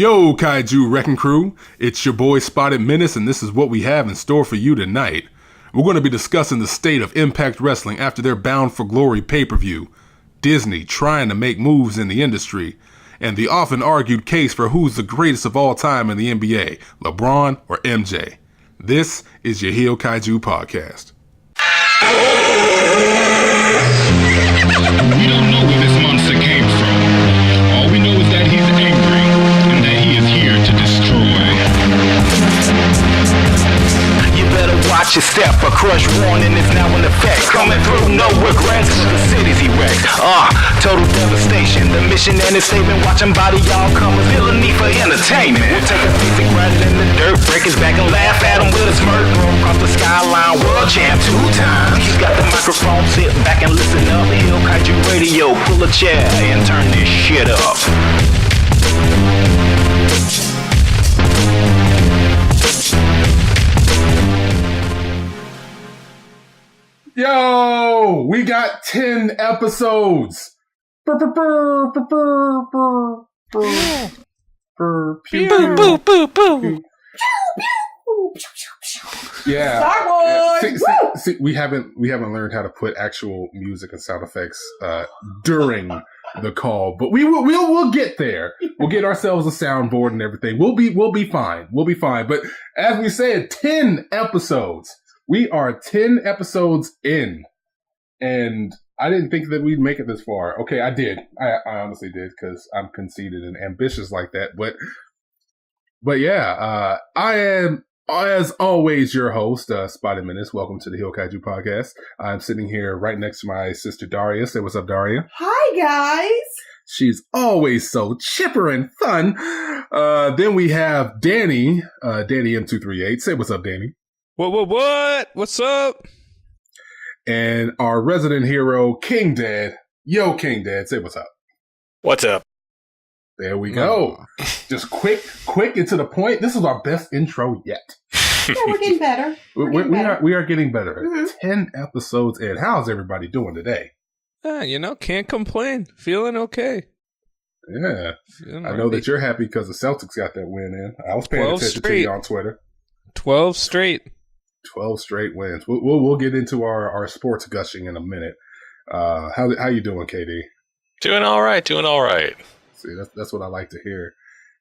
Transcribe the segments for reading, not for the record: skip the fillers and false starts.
Yo, Kaiju Wrecking Crew, it's your boy Spotted Menace, and this is what we have in store for you tonight. We're going to be discussing the state of Impact Wrestling after their Bound for Glory pay-per-view, Disney trying to make moves in the industry, and the often argued case for who's the greatest of all time in the NBA, LeBron or MJ. This is your HEELKAIJU podcast. We don't know where this monster came from. All we know is that he's angry and that he is here to destroy. You better watch your step. A crush warning is now in effect. Coming through, no regrets. The city's erect. Total devastation. The mission and its statement. Watching body y'all come with villainy for entertainment. We'll take a basic ride in the dirt, break his back and laugh at him with a smirk. Throw across the skyline, world champ 2 times. He's got the microphone, sit back and listen up. HEELKAIJU Radio, pull a chair and turn this shit up. Yo, we got 10 episodes. Yeah. Star Wars. See, we haven't learned how to put actual music and sound effects during the call, but we'll get there. We'll get ourselves a soundboard and everything. We'll be fine. We'll be fine. But as we said, 10 episodes. We are 10 episodes in, and I didn't think that we'd make it this far. Okay, I did. I honestly did, because I'm conceited and ambitious like that. But yeah, I am, as always, your host, Spotted Menace. Welcome to the HEELKAIJU podcast. I'm sitting here right next to my sister Daria. Say what's up, Daria. Hi, guys. She's always so chipper and fun. Then we have Danny, Danny M238. Say what's up, Danny. What? What's up? And our resident hero, King Dad. Yo, King Dad, say what's up. What's up? There we go. Just quick and to the point. This is our best intro yet. Yeah, we're getting better. We are getting better. Mm-hmm. 10 episodes in. How's everybody doing today? Can't complain. Feeling okay. Yeah. I know that you're happy because the Celtics got that win in. I was paying attention to you on Twitter. 12 straight. 12 straight wins. We'll get into our sports gushing in a minute. How you doing, KD? Doing all right. See, that's what I like to hear,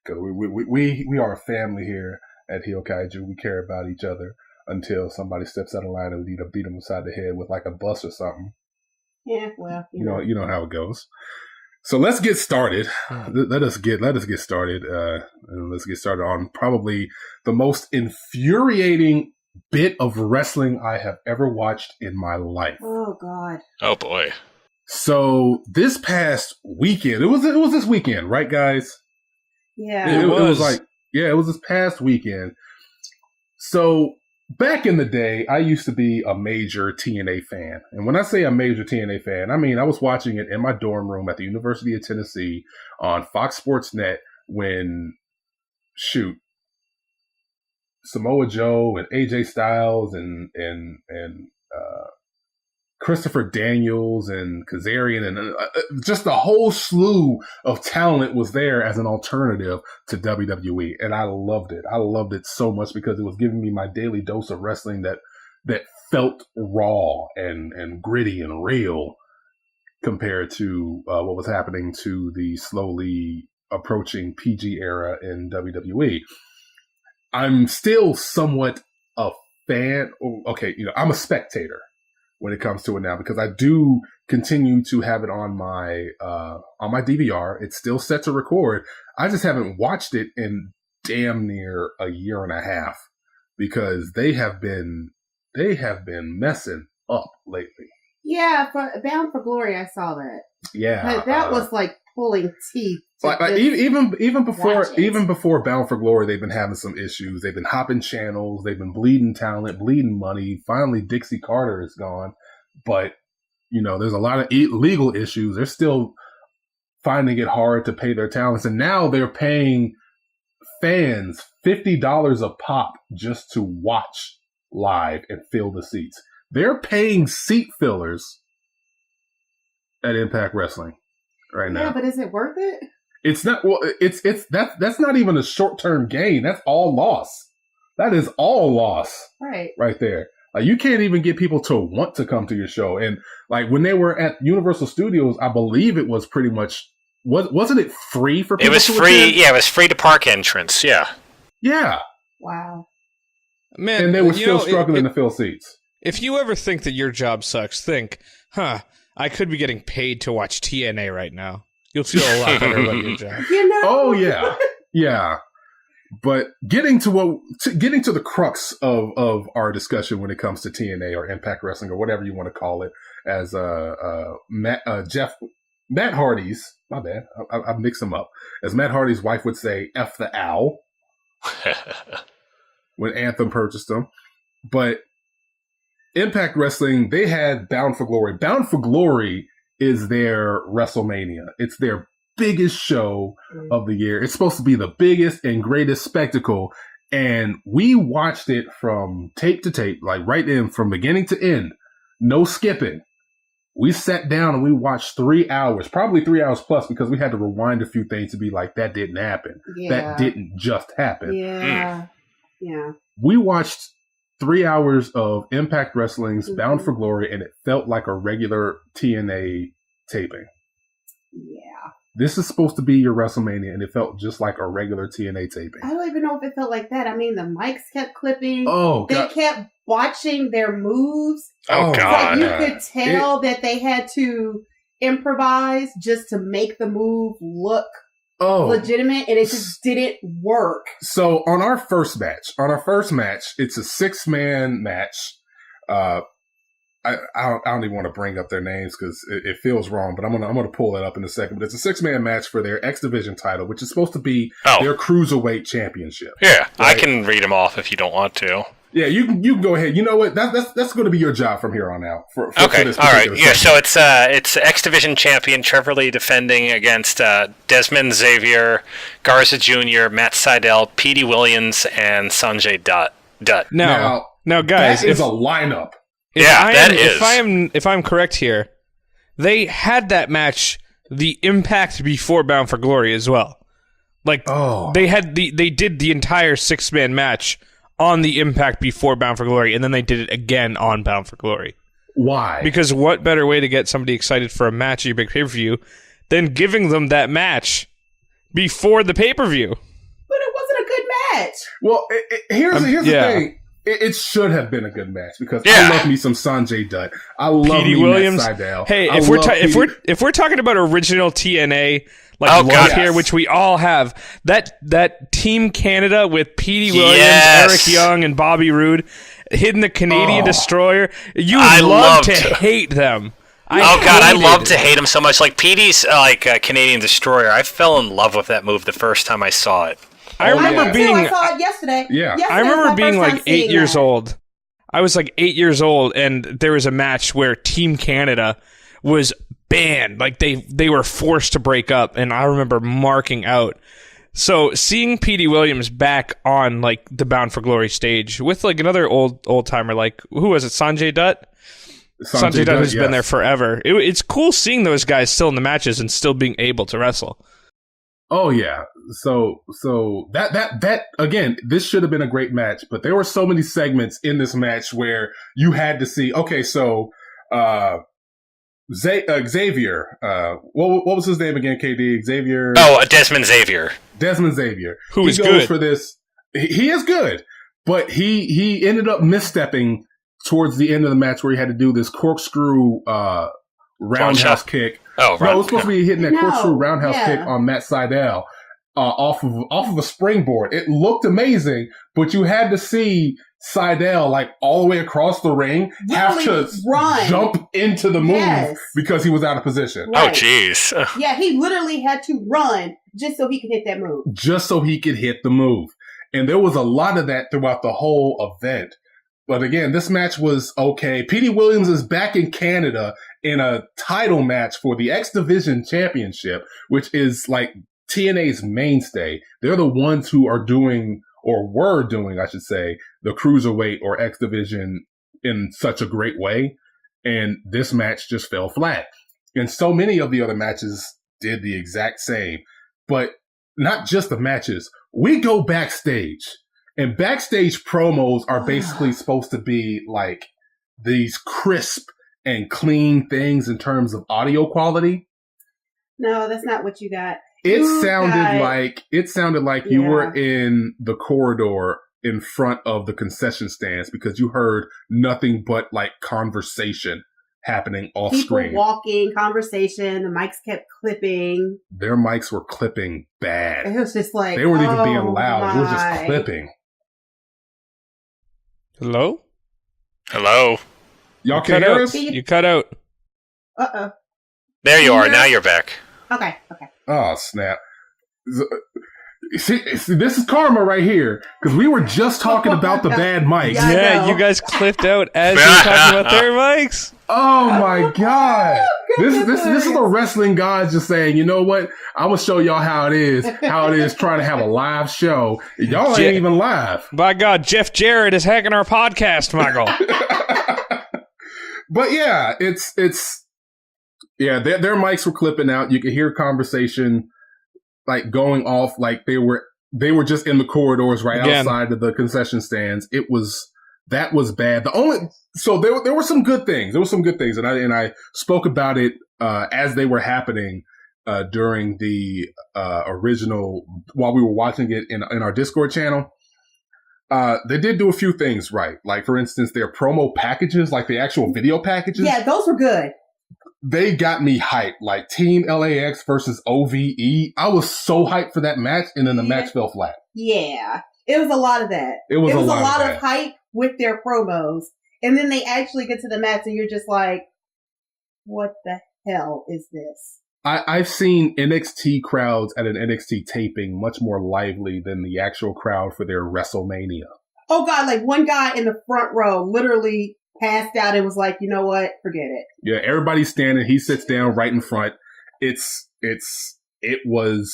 because we are a family here at HEELKAIJU. We care about each other until somebody steps out of line and we need to beat them upside the head with like a bus or something. Yeah, well, you know how it goes. So let's get started. Let us get started. And let's get started on probably the most infuriating bit of wrestling I have ever watched in my life. Oh God. Oh boy. So this past weekend, it was this weekend, right, guys? Yeah. It was this past weekend. So back in the day, I used to be a major TNA fan. And when I say a major TNA fan, I mean I was watching it in my dorm room at the University of Tennessee on Fox Sports Net when, Samoa Joe and AJ Styles and Christopher Daniels and Kazarian and just a whole slew of talent was there as an alternative to WWE. And I loved it. I loved it so much because it was giving me my daily dose of wrestling that felt raw and gritty and real compared to what was happening to the slowly approaching PG era in WWE. I'm still somewhat a fan. Okay, I'm a spectator when it comes to it now, because I do continue to have it on my DVR. It's still set to record. I just haven't watched it in damn near a year and a half because they have been messing up lately. Yeah, Bound for Glory, I saw that. Yeah, but that was like pulling teeth. Like even before Bound for Glory, they've been having some issues. They've been hopping channels. They've been bleeding talent, bleeding money. Finally, Dixie Carter is gone, but there's a lot of legal issues. They're still finding it hard to pay their talents, and now they're paying fans $50 a pop just to watch live and fill the seats. They're paying seat fillers at Impact Wrestling right now. Yeah, but is it worth it? It's not. Well, that's not even a short-term gain. That's all loss. That is all loss right there. Like, you can't even get people to want to come to your show. And like when they were at Universal Studios, I believe it was pretty much wasn't it free for people? It was free. Attend? Yeah, it was free to park entrance. Yeah. Yeah. Wow. Man, and they were still struggling to fill seats. If you ever think that your job sucks, think, I could be getting paid to watch TNA right now. You'll feel a lot better about your job. Oh yeah, yeah. But getting to the crux of our discussion when it comes to TNA or Impact Wrestling or whatever you want to call it, as Matt Hardy's, my bad, I mix them up. As Matt Hardy's wife would say, "F the owl," when Anthem purchased them. But Impact Wrestling, they had Bound for Glory. Bound for Glory is their WrestleMania. It's their biggest show of the year. It's supposed to be the biggest and greatest spectacle. And we watched it from tape to tape, like right in from beginning to end. No skipping. We sat down and we watched 3 hours, probably 3 hours plus, because we had to rewind a few things to be like, that didn't happen. Yeah. That didn't just happen. Yeah. Yeah. We watched 3 hours of Impact Wrestling's Bound for Glory, and it felt like a regular TNA taping. Yeah. This is supposed to be your WrestleMania, and it felt just like a regular TNA taping. I don't even know if it felt like that. I mean, the mics kept clipping. Oh, they God. kept watching their moves. Oh, God. Like, you could tell that they had to improvise just to make the move look legitimate, and it just didn't work. So on our first match, it's a 6-man match. I don't even want to bring up their names because it feels wrong, but I'm gonna pull that up in a second. But it's a 6-man match for their X Division title, which is supposed to be their Cruiserweight Championship. Yeah, right? I can read them off if you don't want to. Yeah, you can go ahead. You know what? That's going to be your job from here on out. For Okay, this all right. segment. Yeah, so it's X Division champion Trevor Lee defending against Desmond Xavier, Garza Jr., Matt Sydal, Petey Williams, and Sanjay Dutt. Now, guys, that is a lineup. If I'm correct here, they had that match, the Impact before Bound for Glory as well. Like they did the entire 6-man match on the Impact before Bound for Glory, and then they did it again on Bound for Glory. Why? Because what better way to get somebody excited for a match at your big pay-per-view than giving them that match before the pay-per-view? But it wasn't a good match. Well, here's the thing. It should have been a good match because I love me some Sanjay Dutt. I love Petey me Williams. Matt Sydal. Hey, if we're talking about original TNA here, which we all have, that Team Canada with Petey Williams, Eric Young, and Bobby Roode hitting the Canadian Destroyer, I love to hate them. I love to hate them so much. Like Petey's Canadian Destroyer, I fell in love with that move the first time I saw it. I remember I saw it yesterday. Yeah. I remember being like 8 years old. I was like 8 years old, and there was a match where Team Canada was banned. Like they were forced to break up, and I remember marking out. So seeing Petey Williams back on like the Bound for Glory stage with like another old timer, like who was it? Sanjay Dutt. Sanjay Dutt has been there forever. It's cool seeing those guys still in the matches and still being able to wrestle. Oh yeah. So that again, this should have been a great match, but there were so many segments in this match where you had to see. Okay, so Xavier, what was his name again? KD Xavier. Oh, Desmond Xavier. Desmond Xavier, who is good for this. He is good, but he ended up misstepping towards the end of the match where he had to do this corkscrew roundhouse kick. Oh, right. No, it was supposed to be hitting that corkscrew roundhouse kick on Matt Sydal off of a springboard. It looked amazing, but you had to see Sydal like all the way across the ring have to jump into the move because he was out of position. Right. Oh, jeez. Yeah, he literally had to run just so he could hit that move. Just so he could hit the move. And there was a lot of that throughout the whole event. But again, this match was okay. Petey Williams is back in Canada in a title match for the X Division Championship, which is like TNA's mainstay. They're the ones who are doing, or were doing, I should say, the Cruiserweight or X Division in such a great way. And this match just fell flat. And so many of the other matches did the exact same. but not just the matches. We go backstage, and backstage promos are basically supposed to be like these crisp and clean things in terms of audio quality. No, that's not what you got. It sounded like you were in the corridor in front of the concession stands because you heard nothing but like conversation happening off screen. People walking, conversation, the mics kept clipping. Their mics were clipping bad. It was just like, they weren't even being loud. It was just clipping. Hello? Hello? Y'all can't hear us? You cut out. Uh-oh. There you are. Now you're back. Okay. Oh, snap. See, this is karma right here, because we were just talking about the bad mics. Yeah, you guys clipped out as you were talking about their mics. Oh my god! This is a wrestling god just saying, you know what? I'm gonna show y'all how it is trying to have a live show. Y'all ain't even live. By God, Jeff Jarrett is hacking our podcast, Michael. But yeah, it's their mics were clipping out. You could hear conversation like going off, like they were just in the corridors outside of the concession stands. That was bad. There were some good things. And I spoke about it as they were happening during the original, while we were watching it in our Discord channel. They did do a few things right. Like, for instance, their promo packages, like the actual video packages. Yeah, those were good. They got me hyped. Like Team LAX versus OVE. I was so hyped for that match, and then the match fell flat. Yeah. It was a lot of that. It was a lot of hype with their promos. And then they actually get to the match, and you're just like, what the hell is this? I've seen NXT crowds at an NXT taping much more lively than the actual crowd for their WrestleMania. Oh, God. Like, one guy in the front row literally passed out and was like, you know what? Forget it. Yeah, everybody's standing. He sits down right in front. It was.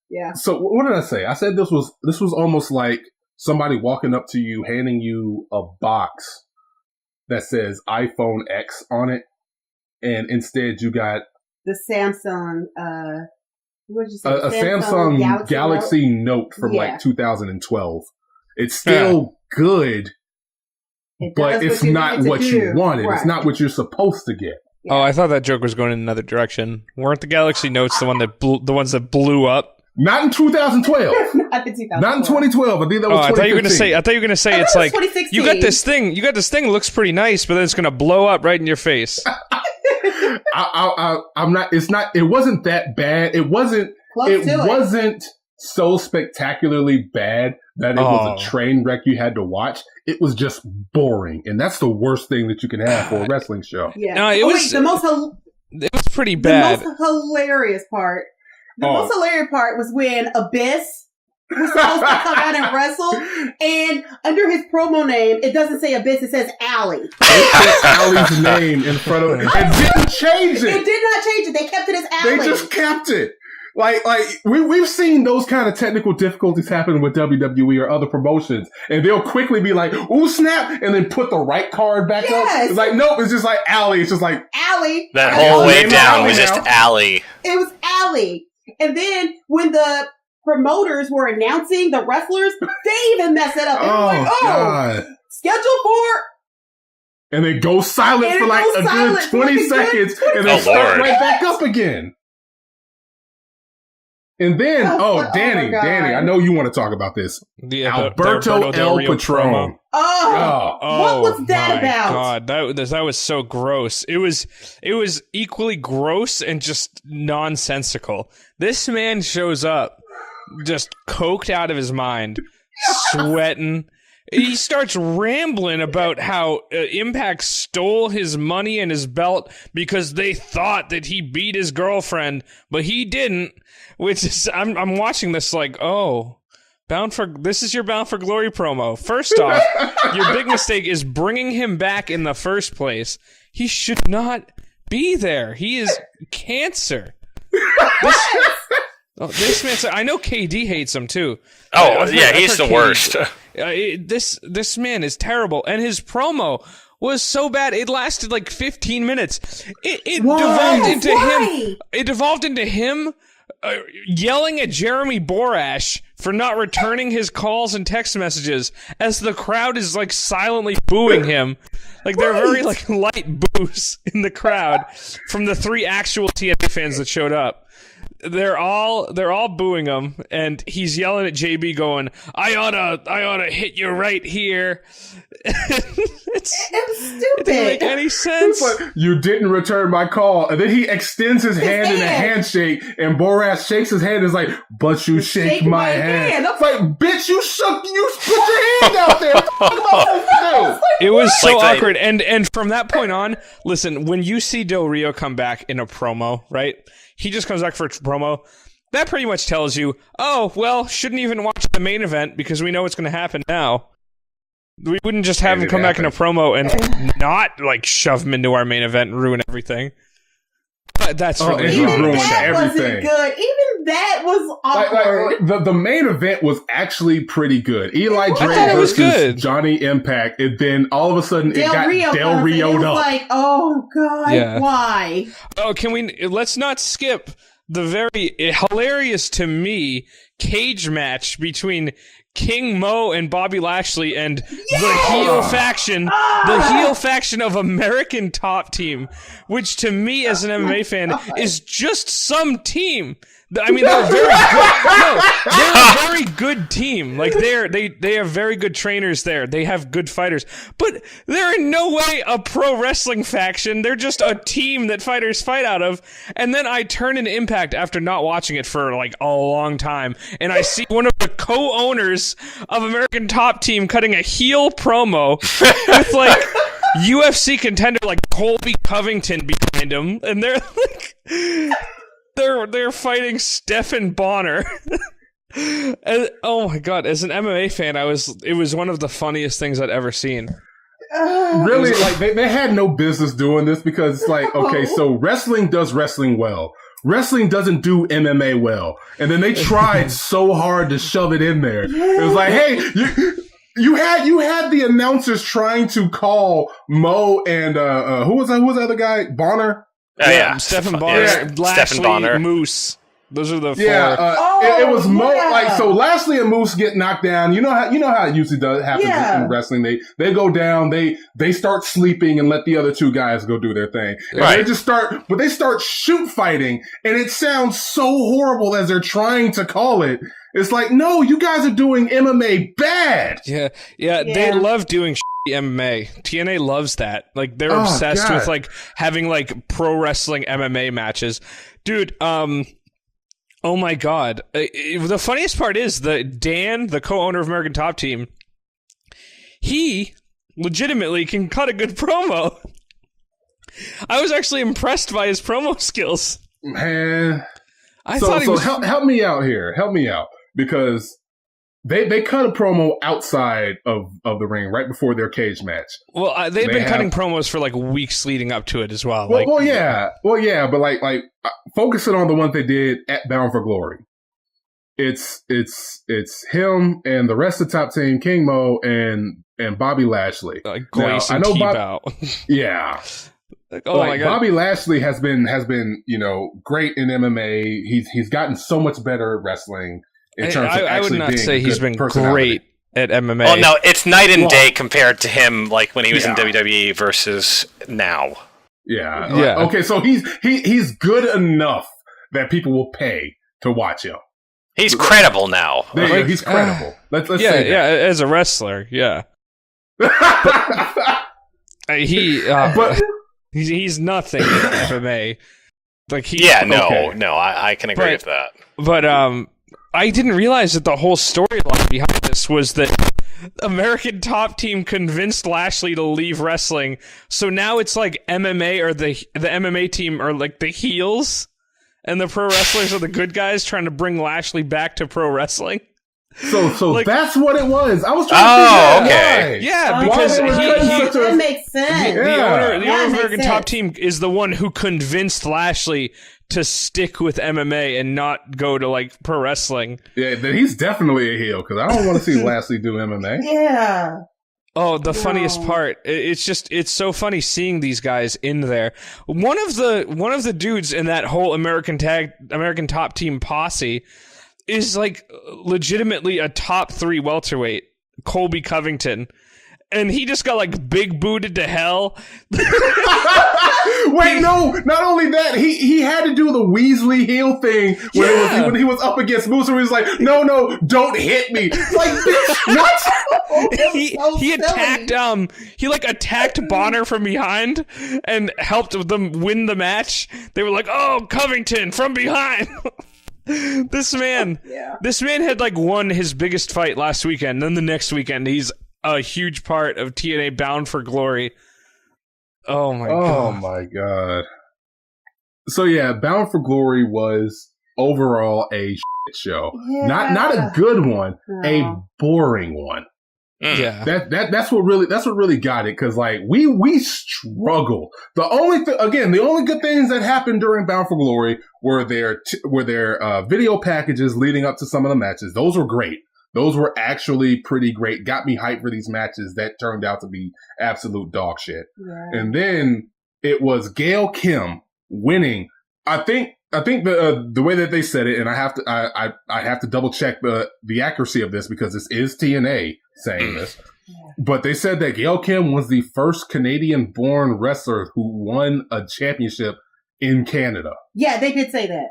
Yeah. So what did I say? I said this was almost like somebody walking up to you, handing you a box that says iPhone X on it, and instead you got the Samsung. What did you say? A Samsung Galaxy Note from like 2012. It's still good. But it's not what you wanted. Right. It's not what you're supposed to get. Yeah. Oh, I thought that joke was going in another direction. Weren't the Galaxy Notes the ones that blew up? Not in 2012. Not in 2012. I think that was 2015. I thought you were going to say it's like you got this thing looks pretty nice, but then it's going to blow up right in your face. I'm not. It's not. It wasn't that bad. It wasn't. It wasn't so spectacularly bad that it was a train wreck you had to watch. It was just boring, and that's the worst thing that you can have for a wrestling show. Yeah, no, it was pretty bad. The most hilarious part was when Abyss was supposed to come out and wrestle, and under his promo name, it doesn't say Abyss, it says Allie. They put Allie's name in front of it and didn't change it. It did not change it. They kept it as Allie. They just kept it. Like we've seen those kind of technical difficulties happen with WWE or other promotions, and they'll quickly be like, "Ooh, snap!" and then put the right card back up. It's like, nope, it's just like Allie. It's just like Allie. That whole wave down was just Allie. It was Allie. And then when the promoters were announcing the wrestlers, they even messed it up. They were like, God. Schedule for. And they go silent for like a good 20 seconds, and they start right back up again. And then, Danny, I know you want to talk about this. Alberto El Patron. What was that about? God, that was so gross. It was equally gross and just nonsensical. This man shows up just coked out of his mind, sweating. He starts rambling about how Impact stole his money and his belt because they thought that he beat his girlfriend, but he didn't. Which is, I'm watching this like, this is your Bound for Glory promo. First off, your big mistake is bringing him back in the first place. He should not be there. He is cancer. This man, I know KD hates him too. He's the worst. This man is terrible, and his promo was so bad. It lasted like 15 minutes. It Why? devolved into Why? him. It devolved into him yelling at Jeremy Borash for not returning his calls and text messages as the crowd is like silently booing him. Like there are very like light boos in the crowd from the 3 actual TNA fans that showed up. They're all booing him, and he's yelling at JB, going, "I oughta hit you right here." It's stupid. It didn't make any sense. It's like, you didn't return my call, and then he extends his hand in a handshake, and Borash shakes his hand. And is like, "But you shake my hand." It's like, bitch, you put your hand out there. What the fuck am I supposed to do? It was so awkward, and from that point on, listen, when you see Del Rio come back in a promo, right? He just comes back for a promo. That pretty much tells you, oh, well, shouldn't even watch the main event because we know what's going to happen now. We wouldn't just have him come back in a promo and not, like, shove him into our main event and ruin everything. But that's really he wrong. ruined that everything. Wasn't good. Even that was awkward. Like, the main event was actually pretty good. Eli Drake thought it was versus good. Johnny Impact, and then all of a sudden it got Del Rio'd It was up. like, oh god, why? Oh, let's not skip the very hilarious to me cage match between King Mo and Bobby Lashley and the heel faction of American Top Team, which to me as an MMA fan is just some team. I mean, they're very good. No, they're a very good team. Like they have very good trainers there. They have good fighters, but they're in no way a pro wrestling faction. They're just a team that fighters fight out of. And then I turn in Impact after not watching it for like a long time, and I see one of the co-owners of American Top Team cutting a heel promo with like UFC contender like Colby Covington behind him, and they're like. They're fighting Stephen Bonner. And, oh my god! As an MMA fan, it was one of the funniest things I'd ever seen. Really, like they had no business doing this because it's like, okay, so wrestling does wrestling well. Wrestling doesn't do MMA well, and then they tried so hard to shove it in there. It was like, hey, you had the announcers trying to call Mo and who was the other guy? Bonner. Stephen Bonner, Lashley, Bonner. Moose. Those are the four. It was Mo. Like, so Lashley and Moose get knocked down. You know how it usually happens in wrestling. They go down. They start sleeping and let the other 2 guys go do their thing. And they start shoot fighting, and it sounds so horrible as they're trying to call it. It's like, no, you guys are doing MMA bad. Yeah. They love doing MMA. TNA loves that. Like they're obsessed with like having like pro wrestling MMA matches. Dude, oh my god. The funniest part is that Dan, the co-owner of American Top Team, he legitimately can cut a good promo. I was actually impressed by his promo skills. Man. I thought he was... help me out here. Help me out. Because they cut a promo outside of the ring right before their cage match. Well, they've been cutting promos for like weeks leading up to it as well. Well, yeah, but like focusing on the ones they did at Bound for Glory. It's him and the rest of the Top Team, King Mo and Bobby Lashley. Glace and T-Bow. Yeah. My God. Bobby Lashley has been great in MMA. He's gotten so much better at wrestling. I would not say he's been great at MMA. Well, no, it's night and day compared to him, like when he was in WWE versus now. Yeah. Okay, so he's good enough that people will pay to watch him. He's credible now. He's credible. Let's say that. Yeah, as a wrestler, yeah. He's nothing in MMA. Like I can agree with that. But I didn't realize that the whole storyline behind this was that American Top Team convinced Lashley to leave wrestling, so now it's like MMA or the MMA team are like the heels, and the pro wrestlers are the good guys trying to bring Lashley back to pro wrestling. So like, that's what it was. I was trying to figure out why. Yeah, because that makes sense. The owner of American Top Team is the one who convinced Lashley to stick with MMA and not go to like pro wrestling. Yeah, then he's definitely a heel because I don't want to see Lashley do MMA. Yeah. Oh, the funniest part. It's so funny seeing these guys in there. One of the dudes in that whole American Top Team posse is like legitimately a top 3 welterweight, Colby Covington. And he just got like big booted to hell. Wait, no! Not only that, he had to do the Weasley heel thing when he was up against Moose, where he was like, "No, don't hit me!" Like, bitch, what? he attacked he like attacked Bonner from behind and helped them win the match. They were like, "Oh, Covington from behind." This man had like won his biggest fight last weekend. Then the next weekend, he's a huge part of TNA Bound for Glory. Oh my god. So yeah, Bound for Glory was overall a shit show. Yeah. Not a good one, a boring one. Yeah. That's what really got it, because like we struggle. The only good things that happened during Bound for Glory were their video packages leading up to some of the matches. Those were great. Those were actually pretty great. Got me hyped for these matches that turned out to be absolute dog shit. Yeah. And then it was Gail Kim winning. I think the way that they said it, and I have to double check the accuracy of this because this is TNA saying this. Yeah. But they said that Gail Kim was the first Canadian-born wrestler who won a championship in Canada. Yeah, they did say that.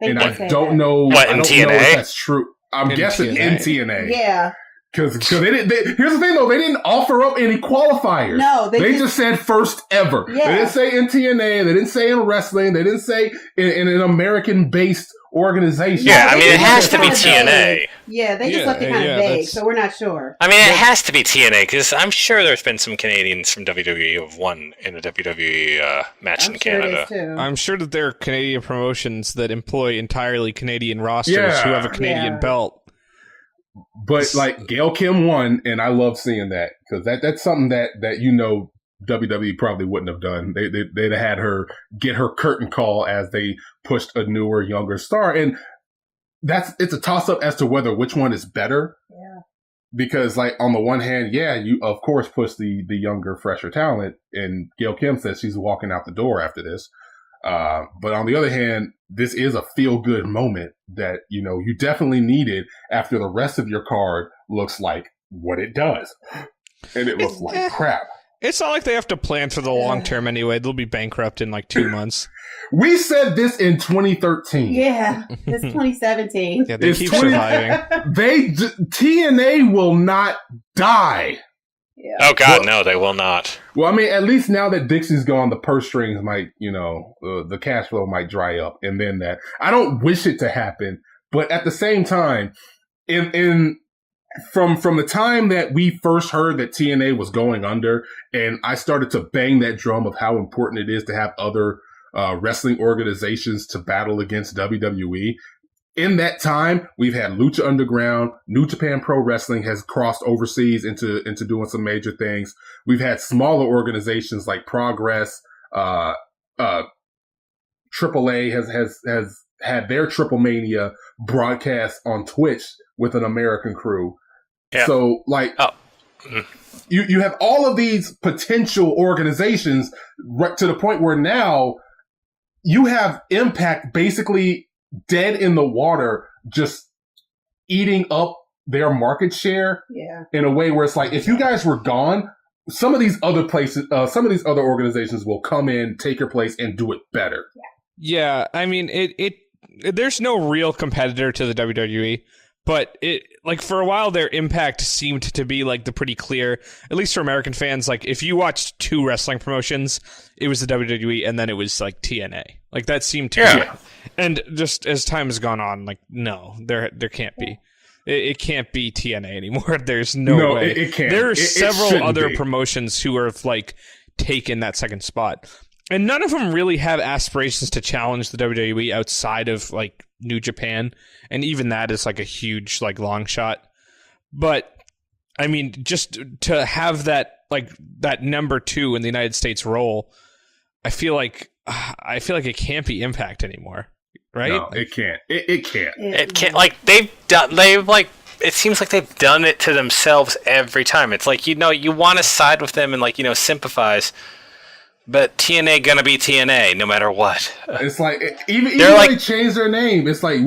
I don't know if that's true. I'm guessing in TNA. Yeah. Because they didn't. Here's the thing, though. They didn't offer up any qualifiers. No, they just said first ever. Yeah. They didn't say in TNA. They didn't say in wrestling. They didn't say in an American-based organization. Yeah, I mean, it has to be TNA. Yeah, they just left it kind of vague, so we're not sure. I mean, it has to be TNA, because I'm sure there's been some Canadians from WWE who have won in a WWE match in Canada. I'm sure that there are Canadian promotions that employ entirely Canadian rosters who have a Canadian belt. But, like, Gail Kim won, and I love seeing that, because that's something that WWE probably wouldn't have done. They'd have had her get her curtain call as they pushed a newer, younger star. And it's a toss-up as to which one is better. Yeah. Because, like, on the one hand, you, of course, push the younger, fresher talent. And Gail Kim says she's walking out the door after this. But on the other hand, this is a feel-good moment that, you definitely needed after the rest of your card looks like what it does. And it looks like crap. It's not like they have to plan for the long term anyway. They'll be bankrupt in like 2 months. We said this in 2013. Yeah, it's 2017. Yeah, they keep surviving. TNA will not die. Yeah. Oh God, no, they will not. Well, I mean, at least now that Dixie's gone, the purse strings might, the cash flow might dry up, and then that. I don't wish it to happen, but at the same time, From the time that we first heard that TNA was going under, and I started to bang that drum of how important it is to have other wrestling organizations to battle against WWE. In that time, we've had Lucha Underground, New Japan Pro Wrestling has crossed overseas into doing some major things. We've had smaller organizations like Progress, AAA has had their Triple Mania broadcast on Twitch with an American crew. Yeah. So, like, you have all of these potential organizations right to the point where now you have Impact basically dead in the water, just eating up their market share in a way where it's like, if you guys were gone, some of these other places, some of these other organizations will come in, take your place, and do it better. Yeah, I mean, there's no real competitor to the WWE. But for a while their Impact seemed to be like the pretty clear, at least for American fans, like if you watched two wrestling promotions, it was the WWE and then it was like TNA. Like that seemed to be. And just as time has gone on, like no, there can't be. It can't be TNA anymore. There's no way. It can't. There are several other promotions who are like taken that second spot. And none of them really have aspirations to challenge the WWE outside of like New Japan. And even that is like a huge like long shot. But I mean, just to have that like that number 2 in the United States role, I feel like it can't be Impact anymore. Right? No, it can't. It can't. It can't. Like they've like it seems like they've done it to themselves every time. It's like, you want to side with them and like, sympathize, but TNA gonna be TNA no matter what. It's like even like, they change their name. It's like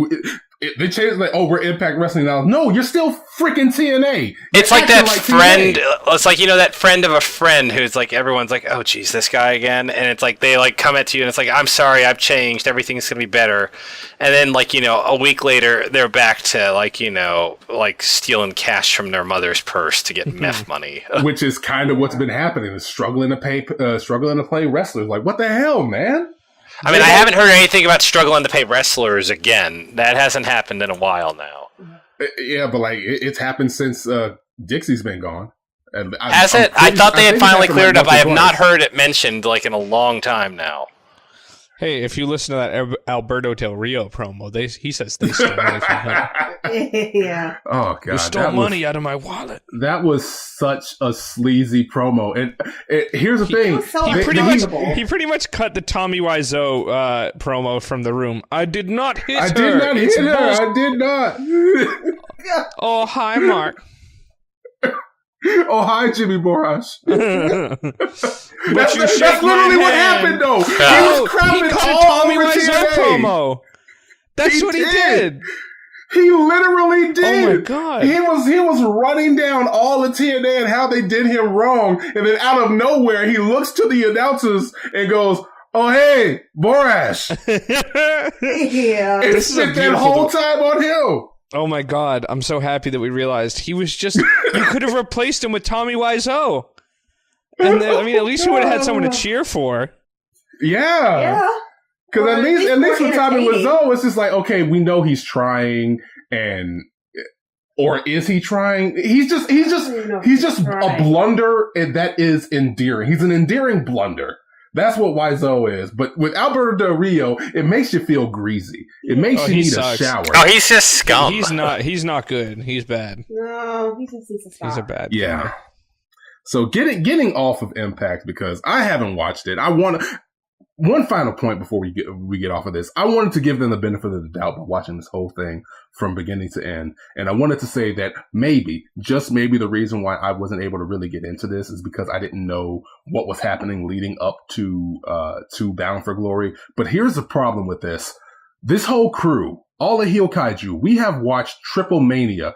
they changed like, we're Impact Wrestling now. No, you're still freaking TNA. It's like that friend. TNA. It's like that friend of a friend who's like everyone's like, oh geez, this guy again, and it's like they like come at you and it's like, I'm sorry, I've changed. Everything's gonna be better, and then like a week later they're back to like like stealing cash from their mother's purse to get meth money, which is kind of what's been happening. Is struggling to play wrestlers. Like what the hell, man. I mean, I haven't heard anything about struggling to pay wrestlers again. That hasn't happened in a while now. Yeah, but like it's happened since Dixie's been gone. And Has it? I thought they had finally cleared it up. I have not heard it mentioned like in a long time now. Hey, if you listen to that Alberto Del Rio promo, he says they stole money from him. Yeah. Oh god, you stole money out of my wallet. That was such a sleazy promo. And here's the thing: he pretty much cut the Tommy Wiseau promo from the room. I did not hit her. I did not. Oh, hi, Mark. Oh, hi, Jimmy Borash. That's literally what happened, though. He was crapping all over TNA. Promo. That's what he did. He literally did. Oh my god. He was running down all of TNA and how they did him wrong, and then out of nowhere he looks to the announcers and goes, "Oh hey, Borash." Yeah. And spent that whole time on him. Oh my god, I'm so happy that we realized he was just... you could have replaced him with Tommy Wiseau. And then, I mean, at least you would have had someone to cheer for. Yeah. Yeah. Because at least with Tommy Wiseau, it's just like, okay, we know he's trying, or is he trying? He's just a blunder that is endearing. He's an endearing blunder. That's what Wiseau is. But with Alberto Del Rio, it makes you feel greasy. It makes you need a shower. Oh, he's just scum. He's not good. He's bad. No, he's just needs to stop. He's a bad guy. guy. So getting off of Impact, because I haven't watched it. I want to... One final point before we get off of this. I wanted to give them the benefit of the doubt by watching this whole thing from beginning to end. And I wanted to say that maybe, just maybe, the reason why I wasn't able to really get into this is because I didn't know what was happening leading up to Bound for Glory. But here's the problem with this. This whole crew, all the Heel Kaiju, we have watched Triple Mania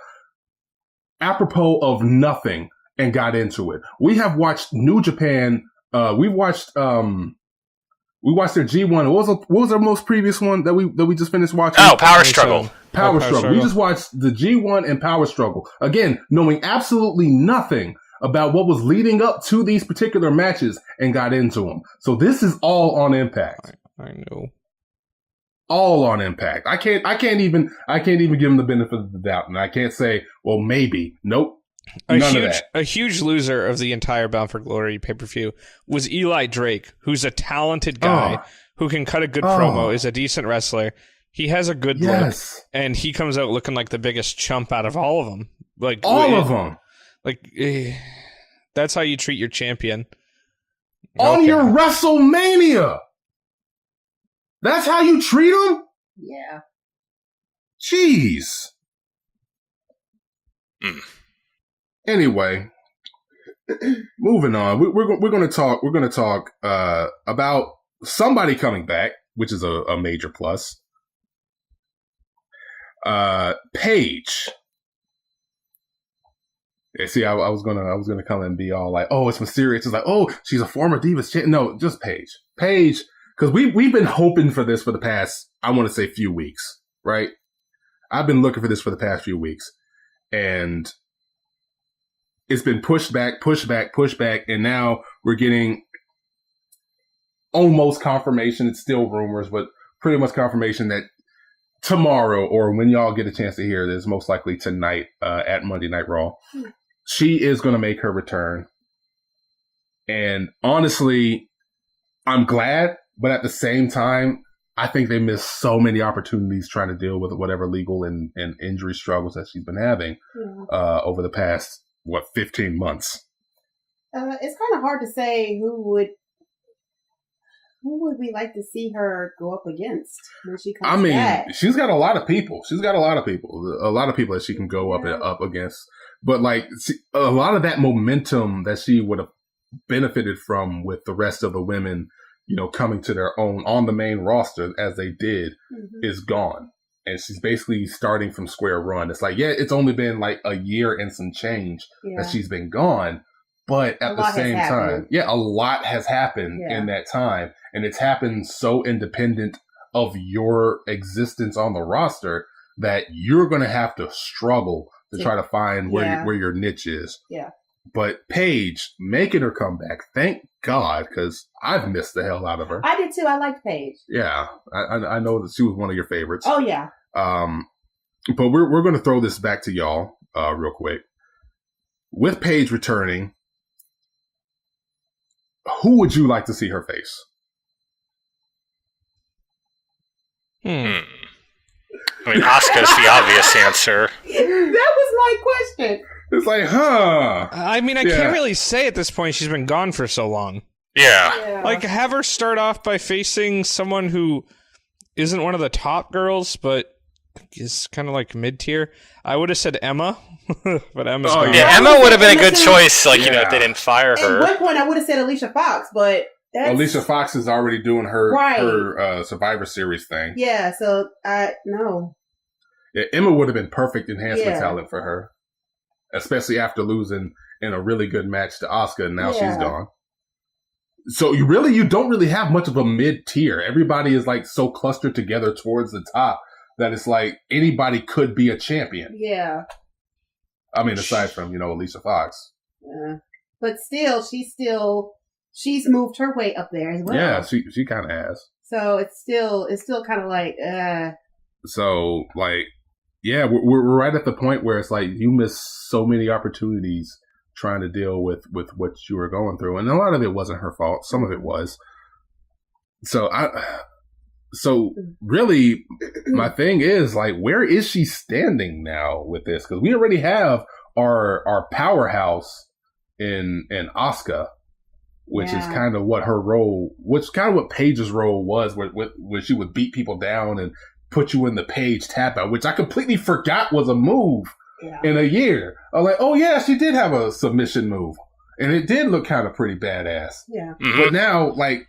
apropos of nothing and got into it. We have watched New Japan. We watched their G1. What was their most previous one that we just finished watching? Oh, Power Struggle. Power Struggle. We just watched the G1 and Power Struggle. Again, knowing absolutely nothing about what was leading up to these particular matches and got into them. So this is all on Impact. I know. All on Impact. I can't even give them the benefit of the doubt, and I can't say, well, maybe. Nope. A huge loser of the entire Bound for Glory pay-per-view was Eli Drake, who's a talented guy who can cut a good promo, is a decent wrestler. He has a good look, and he comes out looking like the biggest chump out of all of them. Like all of them. Like that's how you treat your champion on your WrestleMania. That's how you treat him? Yeah. Jeez. Anyway, moving on. We're going to talk about somebody coming back, which is a major plus. Paige. Yeah, see, I was gonna come and be all like, oh, it's mysterious. It's like, oh, she's a former Divas champ. No, just Paige. Paige, because we've been hoping for this for the past, I want to say, few weeks, right? I've been looking for this for the past few weeks, and it's been pushed back, and now we're getting almost confirmation. It's still rumors, but pretty much confirmation that tomorrow, or when y'all get a chance to hear this, most likely tonight at Monday Night Raw, she is going to make her return. And honestly, I'm glad, but at the same time, I think they missed so many opportunities trying to deal with whatever legal and injury struggles that she's been having over the past 15 months. It's kind of hard to say who would. Who would we like to see her go up against when she comes back? She's got a lot of people. A lot of people that she can go up against. But like a lot of that momentum that she would have benefited from with the rest of the women, coming to their own on the main roster as they did, is gone. And she's basically starting from square one. It's like, it's only been like a year and some change that she's been gone. But at the same time, a lot has happened in that time. And it's happened so independent of your existence on the roster that you're going to have to struggle to try to find where your niche is. Yeah. But Paige making her comeback, thank God, because I've missed the hell out of her. I did too. I liked Paige. Yeah, I know that she was one of your favorites. Oh yeah. But we're going to throw this back to y'all real quick. With Paige returning, who would you like to see her face? I mean, Asuka's the obvious answer. That was my question. It's like, huh? I mean, I can't really say at this point. She's been gone for so long. Yeah. Like, have her start off by facing someone who isn't one of the top girls, but is kind of like mid-tier. I would have said Emma, but Emma's gone. Yeah, Emma would have been a good choice, if they didn't fire her. At one point, I would have said Alicia Fox, but Alicia Fox is already doing her Survivor Series thing. Yeah, so no. Yeah, Emma would have been perfect enhancement talent for her, especially after losing in a really good match to Asuka, and now she's gone. So you don't really have much of a mid-tier. Everybody is like so clustered together towards the top that it's like anybody could be a champion. Yeah. I mean, aside from, Alicia Fox. Yeah. But still, she's moved her way up there as well. Yeah, she kind of has. So it's still kind of like, So, like, yeah, we're right at the point where it's like you miss so many opportunities trying to deal with what you were going through. And a lot of it wasn't her fault. Some of it was. So really, my thing is, like, where is she standing now with this? Because we already have our powerhouse in Asuka, which is kind of what her role, what Paige's role was, where she would beat people down and put you in the Paige tap out, which I completely forgot was a move in a year. I'm like, oh yeah, she did have a submission move, and it did look kind of pretty badass. Yeah. Mm-hmm. But now, like,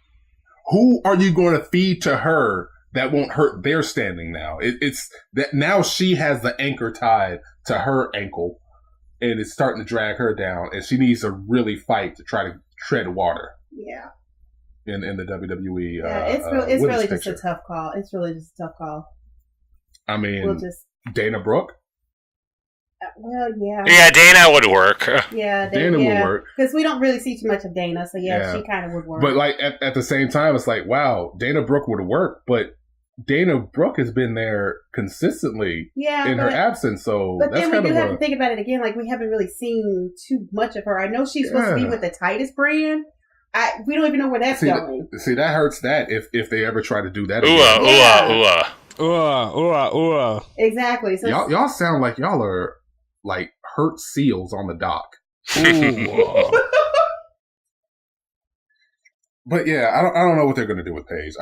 who are you going to feed to her that won't hurt their standing now? It's that now she has the anchor tied to her ankle, and it's starting to drag her down, and she needs to really fight to try to tread water. Yeah. In the WWE. Yeah, it's really just a tough call. It's really just a tough call. I mean, Dana Brooke. Well, yeah. Yeah, Dana would work. Yeah, Dana would work. Because we don't really see too much of Dana, so she kind of would work. But like at the same time, it's like, wow, Dana Brooke would work, but Dana Brooke has been there consistently in her absence. So but that's then we do have to think about it again. Like, we haven't really seen too much of her. I know she's supposed to be with the Titus brand. We don't even know where that's going. That hurts that if they ever try to do that. Exactly. So y'all sound like y'all are like hurt seals on the dock. But yeah, I don't know what they're gonna do with Paige.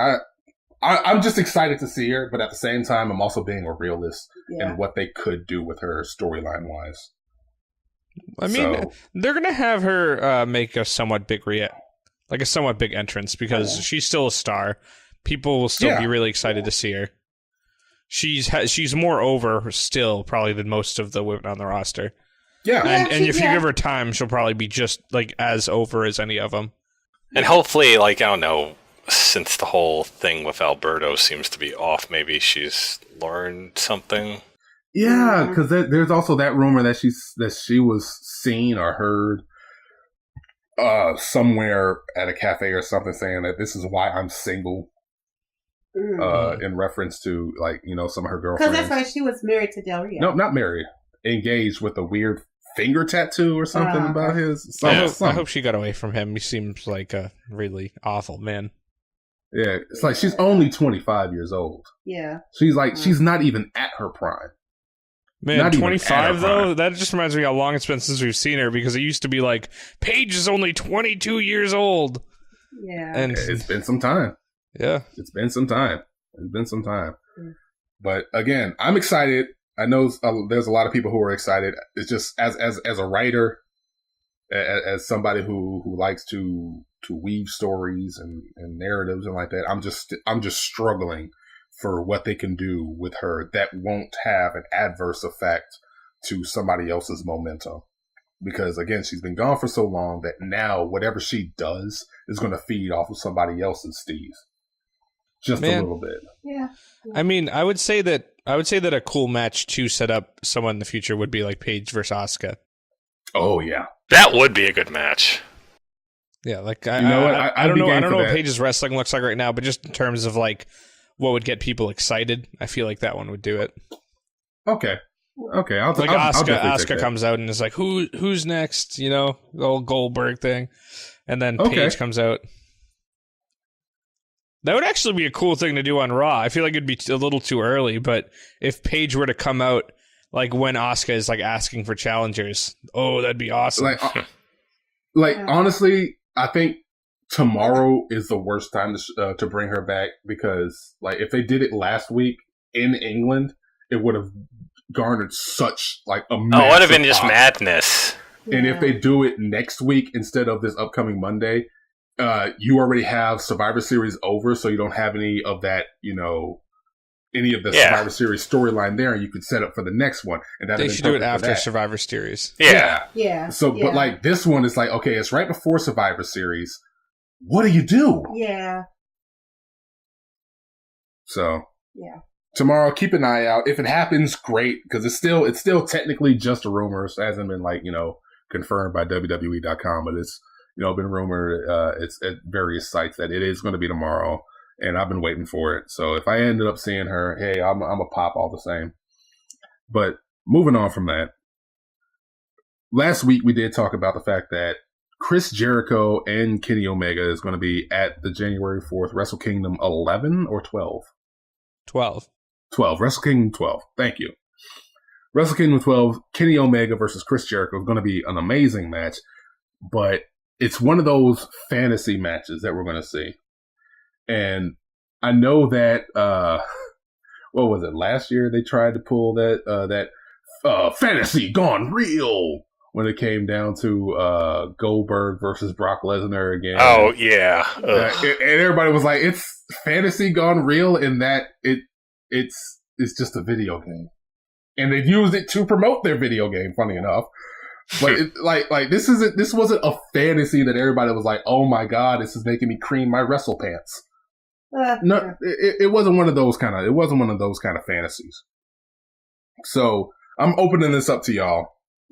I'm just excited to see her, but at the same time, I'm also being a realist in what they could do with her storyline wise. I mean, they're gonna have her make a somewhat big entrance because she's still a star. People will still be really excited to see her. She's more over still probably than most of the women on the roster. Yeah, and if you give her time, she'll probably be just like as over as any of them. And hopefully, like, I don't know, since the whole thing with Alberto seems to be off, maybe she's learned something. Yeah, because there's also that rumor that she was seen or heard somewhere at a cafe or something saying that this is why I'm single. In reference to, like, some of her girlfriends. Because that's why she was married to Del Rio. No, not married. Engaged with a weird finger tattoo or something about his. I hope she got away from him. He seems like a really awful man. Yeah, it's like she's only 25 years old. Yeah. She's like, she's not even at her prime. Man, 25 though? That just reminds me how long it's been since we've seen her, because it used to be like, Paige is only 22 years old. Yeah. And it's been some time. Yeah. It's been some time. But again, I'm excited. I know there's a lot of people who are excited. It's just as a writer, as somebody who likes to weave stories and narratives and like that, I'm just struggling for what they can do with her that won't have an adverse effect to somebody else's momentum. Because again, she's been gone for so long that now whatever she does is going to feed off of somebody else's steez. Just a little bit. Yeah. I mean, I would say that a cool match to set up someone in the future would be like Paige versus Asuka. Oh yeah, that would be a good match. Yeah, like I don't know what Paige's wrestling looks like right now, but just in terms of like what would get people excited, I feel like that one would do it. Okay. Asuka comes out and is like, who's next? You know, the old Goldberg thing, and then Paige comes out. That would actually be a cool thing to do on Raw. I feel like it'd be a little too early, but if Paige were to come out like when Asuka is like asking for challengers, that'd be awesome. Honestly, I think tomorrow is the worst time to bring her back, because like if they did it last week in England, it would have garnered such like a massive it would have been just pop. madness. And if they do it next week instead of this upcoming Monday, you already have Survivor Series over, so you don't have any of that, any of the Survivor Series storyline there, and you could set up for the next one. And they should do it after Survivor Series. Yeah. So, but like this one is like, okay, it's right before Survivor Series. What do you do? Yeah. So, tomorrow, keep an eye out. If it happens, great, because it's still technically just a rumor. So it hasn't been confirmed by WWE.com, but it's been rumored. It's at various sites that it is going to be tomorrow, and I've been waiting for it. So if I ended up seeing her, hey, I'm a pop all the same. But moving on from that, last week we did talk about the fact that Chris Jericho and Kenny Omega is going to be at the January 4th Wrestle Kingdom 11 or 12? 12. Wrestle Kingdom 12. Thank you. Wrestle Kingdom 12, Kenny Omega versus Chris Jericho is going to be an amazing match, but it's one of those fantasy matches that we're going to see. And I know that, what was it, last year they tried to pull that fantasy gone real when it came down to Goldberg versus Brock Lesnar again. Oh, yeah. And everybody was like, it's fantasy gone real in that it's just a video game. And they've used it to promote their video game, funny enough. But this wasn't a fantasy that everybody was like, oh my god, this is making me cream my wrestle pants. No, it wasn't one of those kind of fantasies. So I'm opening this up to y'all,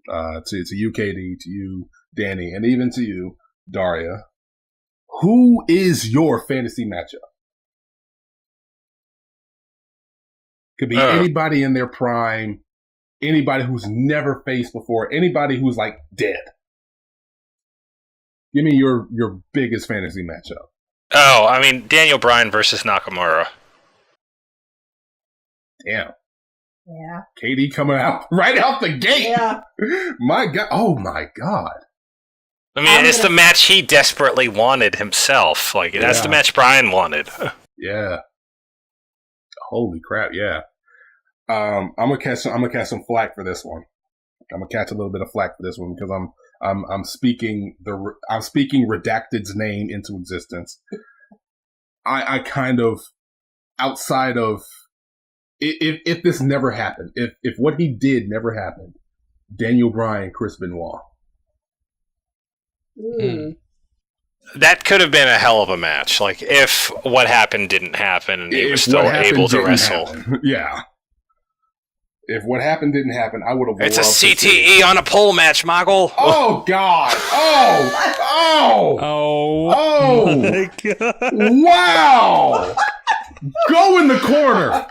to you, KD, to you, Danny, and even to you, Daria. Who is your fantasy matchup? Could be anybody in their prime. Anybody who's never faced before, anybody who's like dead. Give me your biggest fantasy matchup. Oh, I mean, Daniel Bryan versus Nakamura. Damn. Yeah. KD coming out right out the gate. Yeah. My God. Oh my God. I mean, it's the match he desperately wanted himself. Like, that's the match Bryan wanted. Yeah. Holy crap, yeah. I'm gonna catch some flack for this one. I'm gonna catch a little bit of flack for this one because I'm speaking Redacted's name into existence. I kind of, outside of, if this never happened, if what he did never happened, Daniel Bryan, Chris Benoit. That could have been a hell of a match. Like, if what happened didn't happen and he was still able to wrestle. Yeah. If what happened didn't happen, I would have. It's a CTE on a pole match, Moggle. Oh God! Oh my God! Wow! Go in the corner.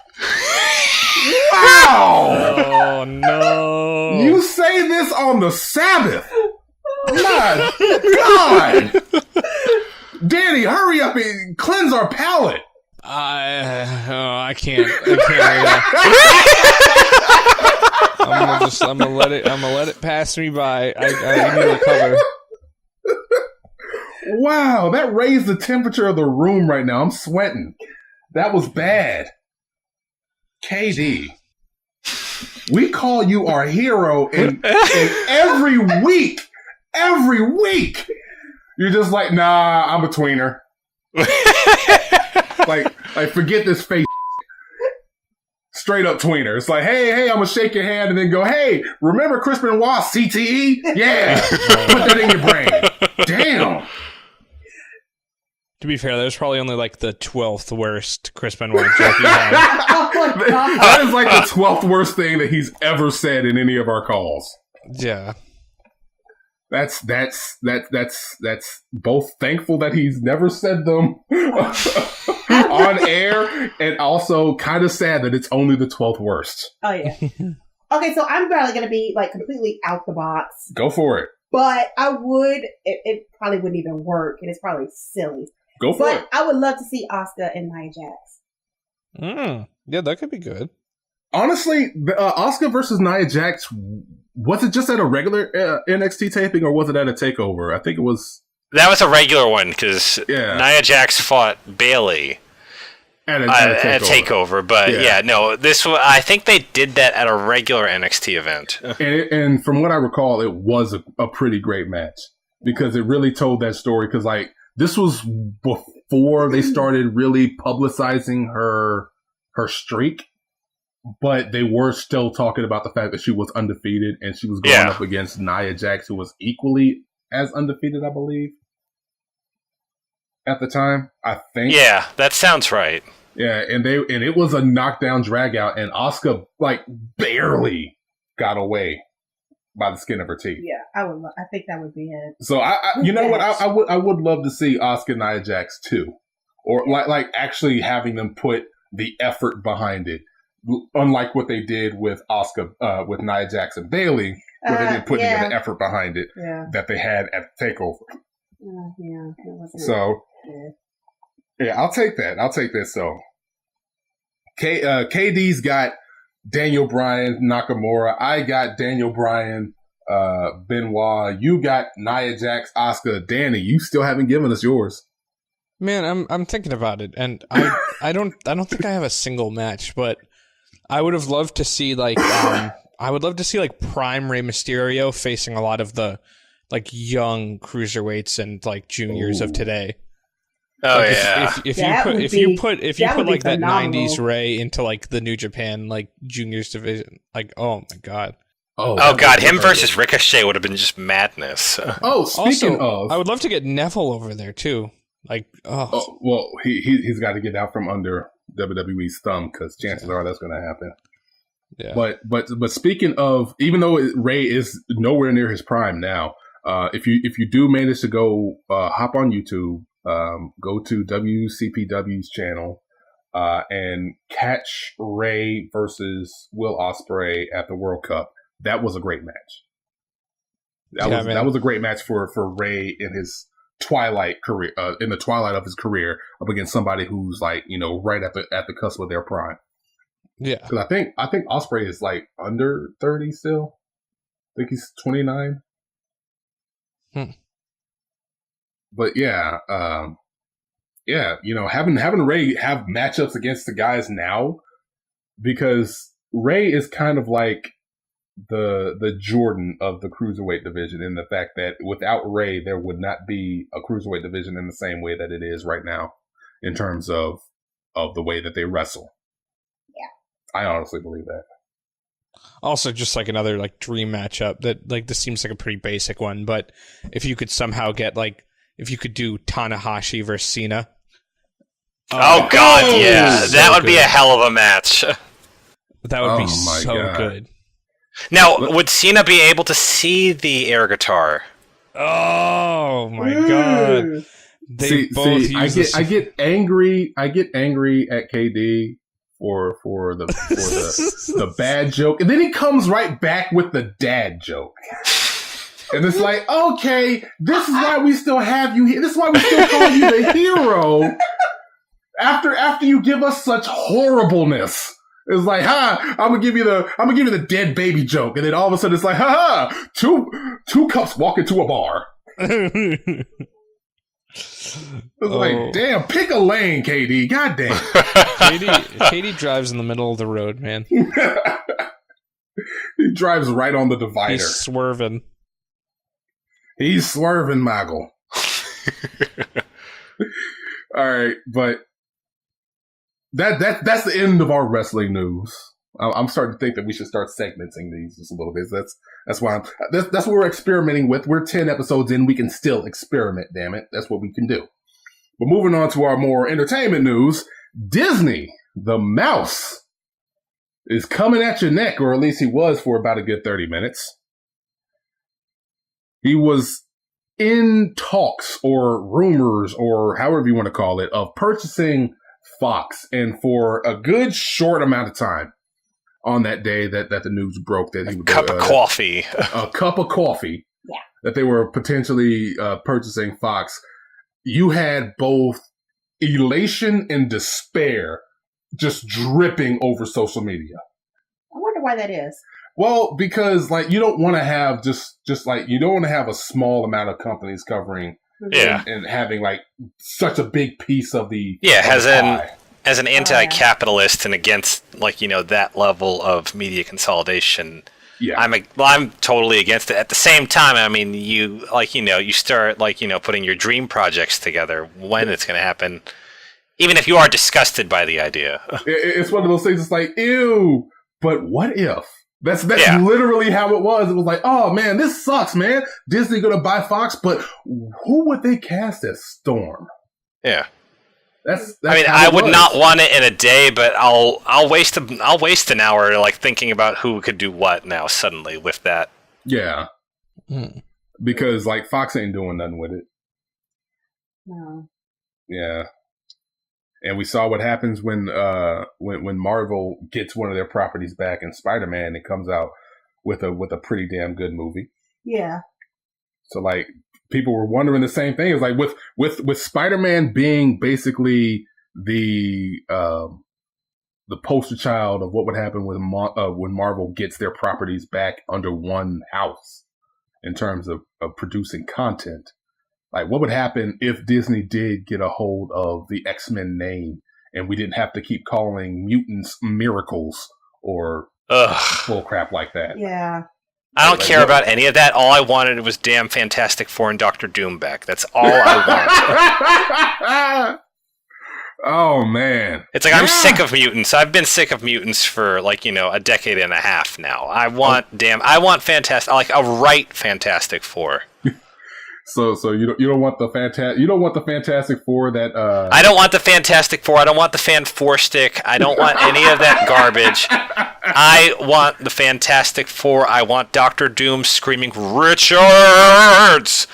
Wow! Oh no! You say this on the Sabbath? My God! Danny, hurry up and cleanse our palate. I can't. I'm gonna let it pass me by. I need to recover. Wow, that raised the temperature of the room right now. I'm sweating. That was bad. KD, we call you our hero, and every week, you're just like, nah, I'm a tweener. like, forget this face. Straight up tweener. It's like, hey, I'm gonna shake your hand and then go, hey, remember Chris Benoit, CTE? Yeah, put that in your brain. Damn. To be fair, that was probably only like the 12th worst Chris Benoit joke he had. That is like the 12th worst thing that he's ever said in any of our calls. Yeah. That's both thankful that he's never said them on air, and also kind of sad that it's only the 12th worst. Oh yeah. Okay, so I'm probably gonna be like completely out the box. Go for it. But I would. It probably wouldn't even work, and it's probably silly. Go for it. I would love to see Asuka and Nia Jax. Yeah, that could be good. Honestly, Asuka versus Nia Jax, was it just at a regular NXT taping, or was it at a takeover? I think it was. That was a regular one, because Nia Jax fought Bayley at a takeover. But this one, I think they did that at a regular NXT event. And from what I recall, it was a pretty great match, because it really told that story, because like, this was before they started really publicizing her streak, but they were still talking about the fact that she was undefeated, and she was going up against Nia Jax, who was equally as undefeated, I believe, at the time. I think. Yeah, that sounds right. Yeah, and it was a knockdown drag out, and Asuka like barely got away by the skin of her teeth. Yeah, I think that would be it. So I you know what, I would love to see Asuka and Nia Jax too, or like actually having them put the effort behind it, unlike what they did with Asuka with Nia Jax and Bayley, where they didn't put any effort behind it that they had at Takeover. It wasn't. So I'll take that. So KD's got Daniel Bryan, Nakamura. I got Daniel Bryan, Benoit. You got Nia Jax, Asuka. Danny, you still haven't given us yours. Man, I'm thinking about it, and I don't think I have a single match, but I would have loved to see like prime Rey Mysterio facing a lot of the like young cruiserweights and like juniors of today. Oh like yeah. If you put like that 90s Ray into like the New Japan like juniors division, like oh my god. Oh god, him versus Ricochet would have been just madness. Speaking of, I would love to get Neville over there too. Like well, he's got to get out from under WWE's thumb, because chances are that's going to happen. Yeah. But speaking of, even though Ray is nowhere near his prime now, if you do manage to go hop on YouTube. Go to WCPW's channel and catch Ray versus Will Ospreay at the World Cup. That was a great match. That was a great match for Ray in his twilight career, in the twilight of his career, up against somebody who's like, you know, right at the cusp of their prime. Yeah, because I think Ospreay is like under 30 still. I think he's 29. But yeah, you know, having Ray have matchups against the guys now, because Ray is kind of like the Jordan of the cruiserweight division, in the fact that without Ray, there would not be a cruiserweight division in the same way that it is right now, in terms of the way that they wrestle. Yeah, I honestly believe that. Also, just like another like dream matchup that like this seems like a pretty basic one, but if you could somehow get like. If you could do Tanahashi versus Cena. Oh god, yeah. So that would be a hell of a match. That would be so good. Now, would Cena be able to see the air guitar? Oh my god. I get angry at KD for the bad joke, and then he comes right back with the dad joke. And it's like, okay, this is why we still have you here. This is why we still call you the hero. After you give us such horribleness, it's like, I'm gonna give you the dead baby joke, and then all of a sudden it's like, two cups walk into a bar. was like, damn, pick a lane, KD. God damn. KD drives in the middle of the road, man. He drives right on the divider. He's swerving. He's swerving, Maggle. All right, but that's the end of our wrestling news. I'm starting to think that we should start segmenting these just a little bit. That's why that's what we're experimenting with. We're 10 episodes in. We can still experiment. Damn it, that's what we can do. But moving on to our more entertainment news, Disney, the mouse, is coming at your neck, or at least he was for about a good 30 minutes. He was in talks or rumors or however you want to call it of purchasing Fox, and for a good short amount of time on that day that the news broke that he would a cup of coffee, yeah, that they were potentially purchasing Fox. You had both elation and despair just dripping over social media. I wonder why that is. Well, because like you don't want to have just like you don't want to have a small amount of companies covering and having like such a big piece of the as an anti-capitalist and against like that level of media consolidation. Yeah, I'm totally against it. At the same time, I mean, you start putting your dream projects together when it's going to happen, even if you are disgusted by the idea. It's one of those things. It's like, ew, but what if? That's literally how it was. It was like, oh man, this sucks, man. Disney gonna buy Fox, but who would they cast as Storm? Yeah. That's I mean, I would not want it in a day, but I'll waste an hour like thinking about who could do what now suddenly with that. Yeah. Because like Fox ain't doing nothing with it. No. Yeah. And we saw what happens when Marvel gets one of their properties back in Spider-Man. It comes out with a pretty damn good movie. Yeah. So like people were wondering the same thing. It's like with Spider-Man being basically the poster child of what would happen when Marvel gets their properties back under one house in terms of producing content. Like, what would happen if Disney did get a hold of the X-Men name and we didn't have to keep calling mutants miracles or bull crap like that? Yeah. I don't care about any of that. All I wanted was damn Fantastic Four and Doctor Doom back. That's all I want. Oh, man. It's like, I'm sick of mutants. I've been sick of mutants for, a decade and a half now. I want Fantastic, like a right Fantastic Four. So you don't want the Fantastic Four that I don't want the Fantastic Four. I don't want the Fan Four Stick. I don't want any of that garbage. I want the Fantastic Four. I want Doctor Doom screaming Richards.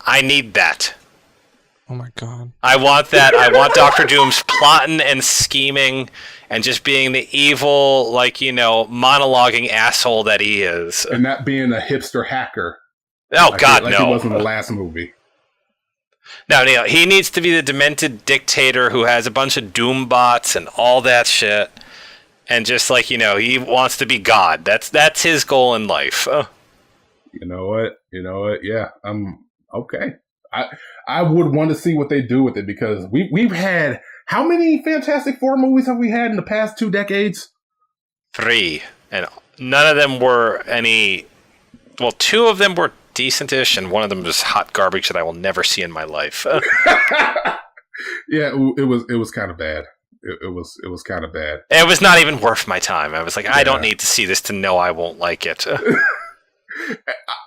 I need that. Oh my god. I want that. I want Doctor Doom's plotting and scheming and just being the evil, monologuing asshole that he is. And not being a hipster hacker. Oh, God, no. No. He was in the last movie. No, he needs to be the demented dictator who has a bunch of doom bots and all that shit. And just, he wants to be God. That's his goal in life. You know what? Yeah, okay. I would want to see what they do with it because we've had... How many Fantastic Four movies have we had in the past 2 decades? 3. And none of them were any... Well, 2 of them were decent-ish, and one of them was hot garbage that I will never see in my life. Yeah, it was kind of bad. It was kind of bad. It was not even worth my time. I was like, I don't need to see this to know I won't like it.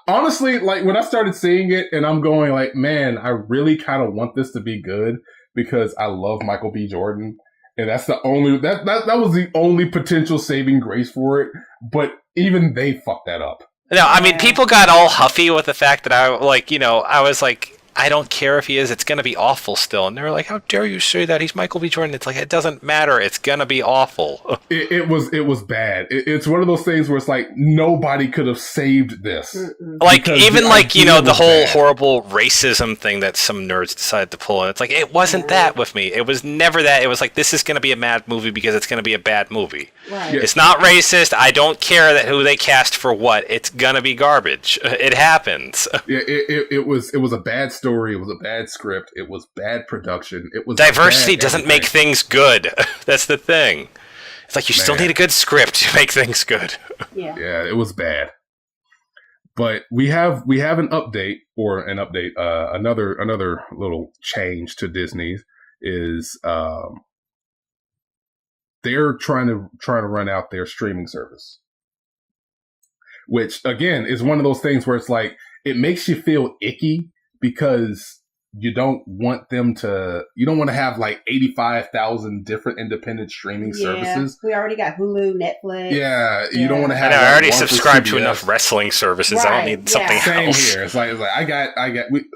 Honestly, like when I started seeing it, and I'm going like, man, I really kind of want this to be good because I love Michael B. Jordan, and that's the only that was the only potential saving grace for it. But even they fucked that up. No, I mean, people got all huffy with the fact that I was like, I don't care if he is, it's going to be awful still. And they were like, how dare you say that? He's Michael B. Jordan. It's like, it doesn't matter. It's going to be awful. It was bad. It's one of those things where it's like, nobody could have saved this. Like, even the whole horrible racism thing that some nerds decided to pull. And it's like, it wasn't that with me. It was never that. It was like, this is going to be a bad movie because it's going to be a bad movie. Right. It's not racist. I don't care that who they cast for what. It's going to be garbage. It happens. Yeah, it was a bad story. It was a bad script. It was bad production. It was diversity bad doesn't everything. make things good. That's the thing. It's like you still Man. need a good script to make things good. Yeah. Yeah, it was bad. But we have an update. Another little change to Disney is they're trying to run out their streaming service, which again is one of those things where it's like it makes you feel icky because you don't want to have like 85,000 different independent streaming services. We already got Hulu, Netflix. Yeah, you don't want to have. I already one for subscribe to CBS. enough wrestling services. I don't need something Same else. here. It's like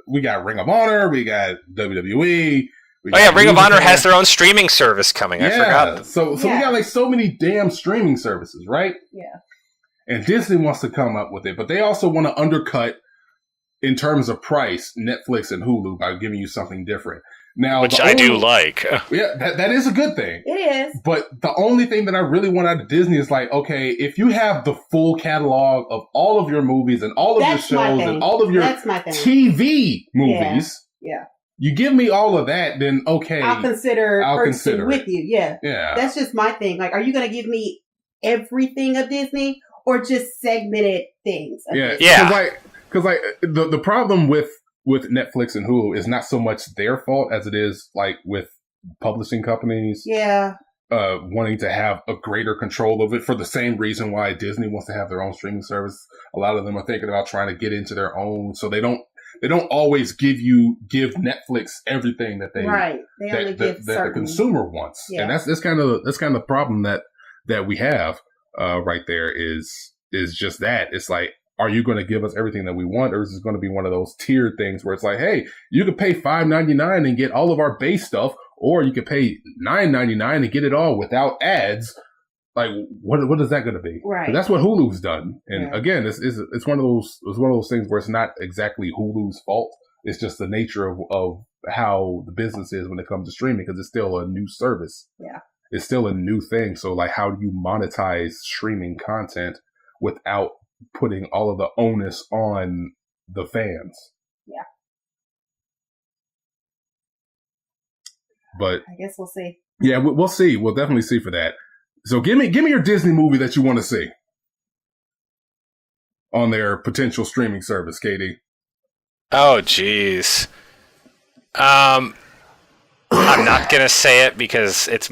we got Ring of Honor, we got WWE. Ring of Honor has their own streaming service coming. I forgot. So we got like so many damn streaming services, right? Yeah. And Disney wants to come up with it, but they also want to undercut in terms of price Netflix and Hulu by giving you something different. Now, Which I do like. Yeah, that is a good thing. It is. But the only thing that I really want out of Disney is like, okay, if you have the full catalog of all of your movies and all of your shows and all of your TV movies, you give me all of that, then okay. I'll consider it with you. Yeah. Yeah. That's just my thing. Like, are you going to give me everything of Disney or just segmented things? Yeah. Because the problem with Netflix and Hulu is not so much their fault as it is like with publishing companies. Yeah. Wanting to have a greater control of it for the same reason why Disney wants to have their own streaming service. A lot of them are thinking about trying to get into their own, so they don't always give Netflix everything that they only give the consumer wants. And that's kind of the problem that we have right there is just that. It's like, are you going to give us everything that we want, or is it going to be one of those tiered things where it's like, hey, you could pay $5.99 and get all of our base stuff, or you could pay $9.99 and get it all without ads? Like, what is that going to be? Right. That's what Hulu's done. And again, it's one of those things where it's not exactly Hulu's fault. It's just the nature of how the business is when it comes to streaming, because it's still a new service. Yeah. It's still a new thing. So like, how do you monetize streaming content without putting all of the onus on the fans? Yeah. But I guess we'll see. Yeah, we'll see. We'll definitely see for that. So give me your Disney movie that you want to see on their potential streaming service, Katie. Oh, jeez. I'm not gonna say it because it's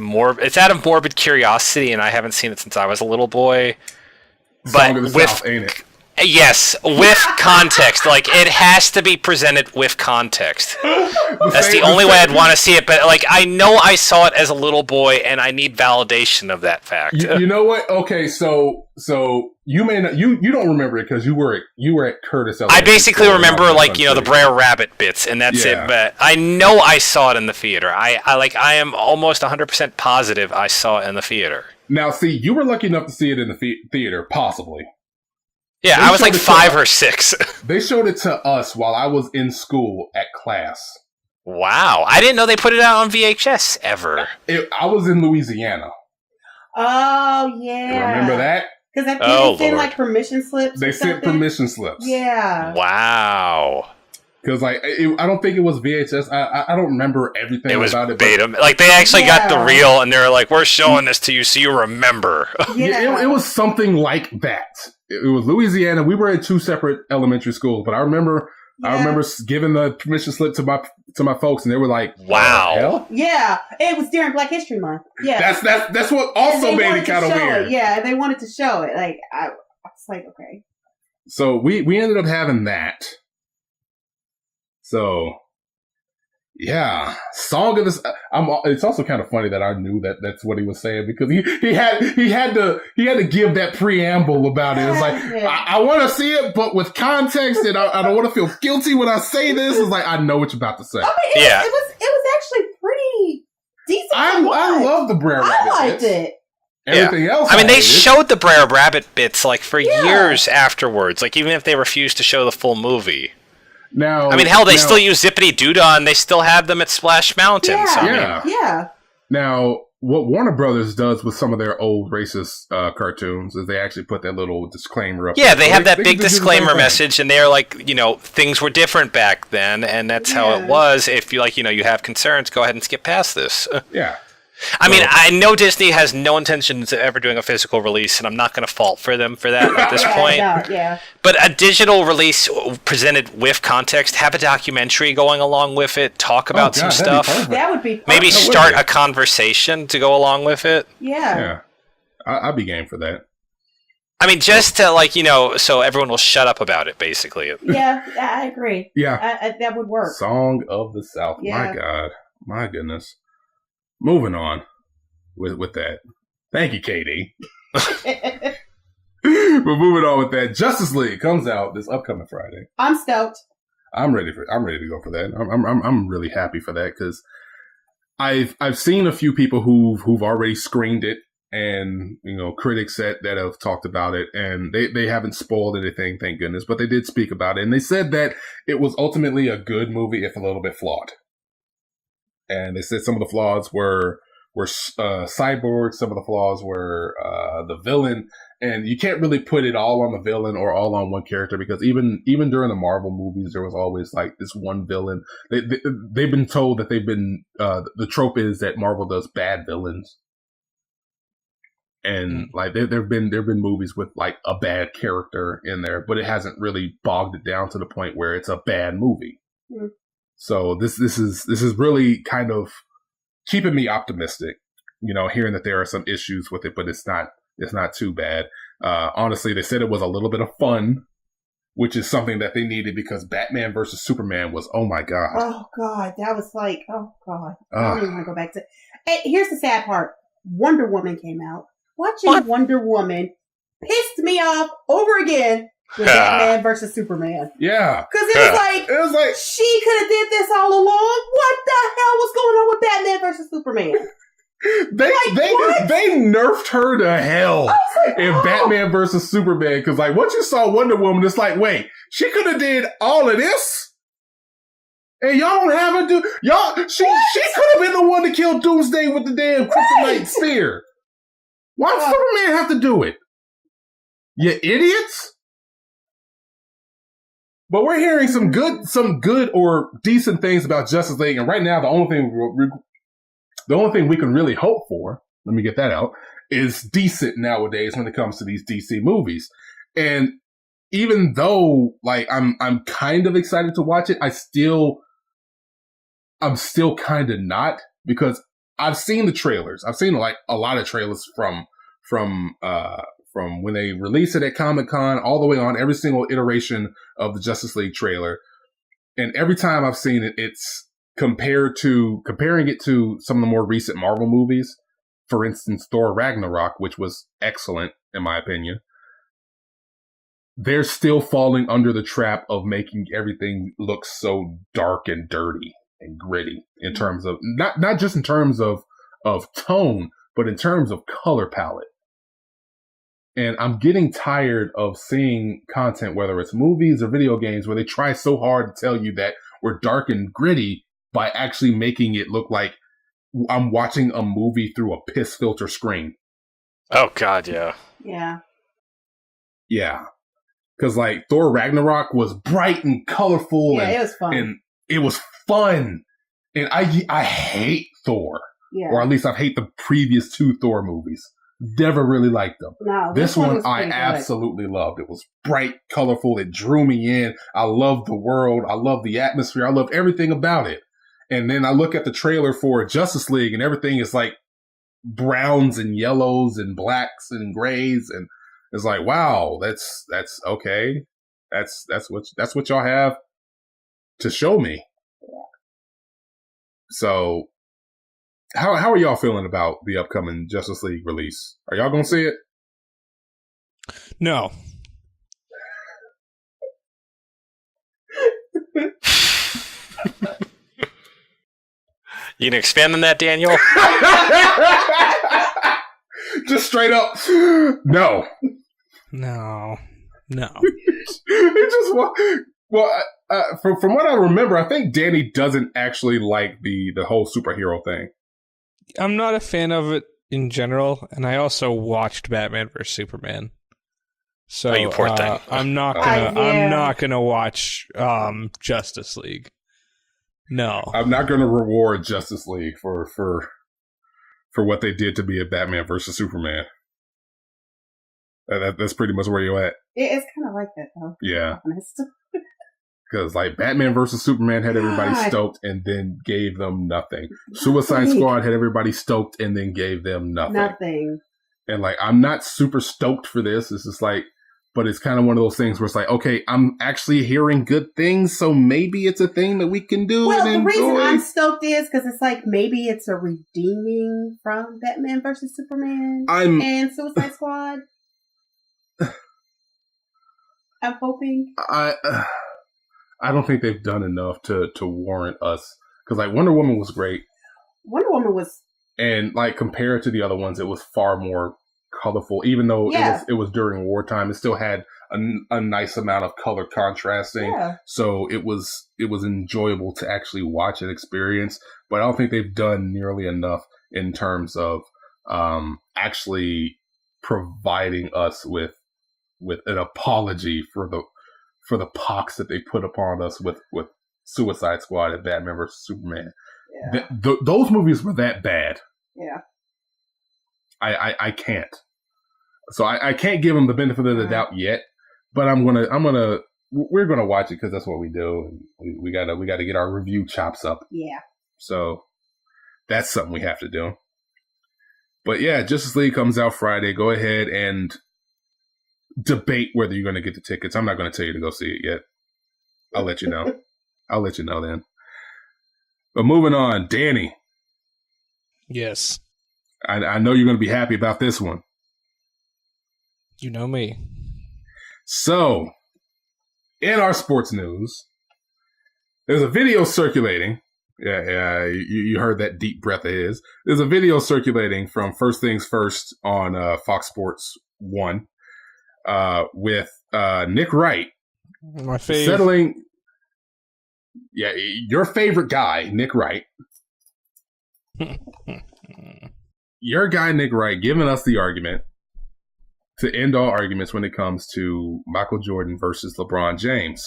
out of morbid curiosity, and I haven't seen it since I was a little boy. Song of the South, ain't it? Yes, with context. Like, it has to be presented with context. That's the only way I'd want to see it. But like, I know I saw it as a little boy, and I need validation of that fact. You know what? Okay, so you may not, you don't remember it because you were at Curtis. I basically remember the Brer Rabbit bits, and that's it. But I know I saw it in the theater. I am almost 100% positive I saw it in the theater. Now, see, you were lucky enough to see it in the theater, possibly. Yeah, I was like 5 or 6. They showed it to us while I was in school at class. Wow. I didn't know they put it out on VHS ever. I was in Louisiana. Oh, yeah. You remember that? Because they sent like permission slips. They sent permission slips. Yeah. Wow. Because I don't think it was VHS. I don't remember everything about it. Beta. Like, they actually got the reel, and they were like, we're showing this to you so you remember. Yeah, it was something like that. It was Louisiana. We were at 2 separate elementary schools, but I remember giving the permission slip to my folks, and they were like, "Wow, hell?" Yeah, it was during Black History Month. Yeah, that's what also made it kind of weird. Yeah, they wanted to show it. Like I was like, okay. So we ended up having that. So. Yeah, song of this. It's also kind of funny that I knew that's what he was saying because he had to give that preamble about it. It's like I want to see it, but with context, and I don't want to feel guilty when I say this. It's like I know what you're about to say. I mean, it was actually pretty decent. I love the Brer Rabbit. I liked it. Everything else. I mean, they showed the Brer Rabbit bits like for years afterwards. Like even if they refused to show the full movie. Now, I mean, hell, they still use Zippity Doodah, and they still have them at Splash Mountain. Yeah, so, yeah. Now, what Warner Brothers does with some of their old racist cartoons is they actually put that little disclaimer up. Yeah, there. they have that big do the same disclaimer thing. message, and they're like, things were different back then, and that's how it was. If you you have concerns, go ahead and skip past this. Yeah. I mean, I know Disney has no intentions of ever doing a physical release, and I'm not going to fault for them for that at this point. Yeah. But a digital release presented with context, have a documentary going along with it, talk about some stuff. That would be perfect. Maybe start a conversation to go along with it. Yeah. I'd be game for that. I mean, just to so everyone will shut up about it, basically. Yeah, I agree. Yeah. That would work. Song of the South. Yeah. My God. My goodness. Moving on with that. Thank you, KD. But moving on with that, Justice League comes out this upcoming Friday. I'm stoked. I'm ready to go for that. I'm really happy for that because I've seen a few people who've already screened it, and critics that have talked about it, and they haven't spoiled anything, thank goodness, but they did speak about it, and they said that it was ultimately a good movie, if a little bit flawed. And they said some of the flaws were Cyborg, some of the flaws were the villain, and you can't really put it all on the villain or all on one character, because even during the Marvel movies, there was always like this one villain. They've been told that the trope is that Marvel does bad villains, and like there've been movies with like a bad character in there, but it hasn't really bogged it down to the point where it's a bad movie. Mm. So this is really kind of keeping me optimistic, hearing that there are some issues with it, but it's not too bad. Honestly, they said it was a little bit of fun, which is something that they needed, because Batman versus Superman was, oh my God. Oh God, that was like, oh God. I don't even want to go back to. Hey, here's the sad part. Wonder Woman came out. Watching Wonder Woman pissed me off over again with Batman versus Superman. Yeah. Because it was like she could have did this all along. What the hell was going on with Batman versus Superman? They nerfed her to hell in Batman versus Superman, because like once you saw Wonder Woman, it's like, wait, she could have did all of this, and y'all don't have her do y'all. She could have been the one to kill Doomsday with the damn kryptonite spear. Why does Superman have to do it? You idiots! But we're hearing some good or decent things about Justice League, and right now the only thing we can really hope for, let me get that out, is decent nowadays when it comes to these DC movies. And even though like I'm kind of excited to watch it, I'm still kind of not, because I've seen the trailers. I've seen like a lot of trailers from when they released it at Comic-Con all the way on, every single iteration of the Justice League trailer. And every time I've seen it, it's comparing it to some of the more recent Marvel movies. For instance, Thor Ragnarok, which was excellent in my opinion. They're still falling under the trap of making everything look so dark and dirty and gritty in terms of not just in terms of tone, but in terms of color palette. And I'm getting tired of seeing content, whether it's movies or video games, where they try so hard to tell you that we're dark and gritty by actually making it look like I'm watching a movie through a piss filter screen. Oh God, yeah. Yeah. Yeah. Because like Thor Ragnarok was bright and colorful. Yeah, it was fun. And it was fun. And I hate Thor. Yeah. Or at least I hate the previous two Thor movies. Never really liked them. No, this one I good. absolutely loved. It was bright, colorful. It drew me in. I loved the world. I loved the atmosphere. I loved everything about it. And then I look at the trailer for Justice League, and everything is like browns and yellows and blacks and grays, and it's like, wow, that's okay. That's what y'all have to show me. So how are y'all feeling about the upcoming Justice League release? Are y'all gonna see it? No. You can expand on that, Daniel? Just straight up, no. No. It just from what I remember, I think Danny doesn't actually like the whole superhero thing. I'm not a fan of it in general, and I also watched Batman vs Superman. So you poor thing. I'm not gonna watch Justice League. No, I'm not gonna reward Justice League for what they did to be a Batman versus Superman. That's pretty much where you're at. It's kind of like that, though. Yeah. Honest. Because like Batman versus Superman had everybody stoked and then gave them nothing. Suicide Squad had everybody stoked and then gave them nothing. And like I'm not super stoked for this. It's just like, but it's kind of one of those things where it's like, okay, I'm actually hearing good things, so maybe it's a thing that we can do. Well, and the enjoy. reason I'm stoked is because it's like maybe it's a redeeming from Batman versus Superman and Suicide Squad. I'm hoping. I don't think they've done enough to warrant us, because like Wonder Woman was great. Wonder Woman was, and like compared to the other ones, it was far more colorful. Even though it was during wartime, it still had a nice amount of color contrasting. Yeah. So it was enjoyable to actually watch and experience. But I don't think they've done nearly enough in terms of actually providing us with an apology for the pox that they put upon us with Suicide Squad and Batman vs Superman. Yeah. Those movies were that bad. Yeah. I can't. So I can't give them the benefit of the doubt yet, but we're gonna watch it because that's what we do. We gotta get our review chops up. Yeah. So that's something we have to do. But yeah, Justice League comes out Friday. Go ahead and debate whether you're gonna get the tickets. I'm not gonna tell you to go see it yet. I'll let you know. I'll let you know then. But moving on, Danny. Yes. I know you're going to be happy about this one. You know me. So, in our sports news, there's a video circulating. Yeah, you heard that deep breath of his. There's a video circulating from First Things First on Fox Sports 1 with Nick Wright. My favorite. Settling. Yeah, your favorite guy, Nick Wright. Your guy, Nick Wright, giving us the argument to end all arguments when it comes to Michael Jordan versus LeBron James.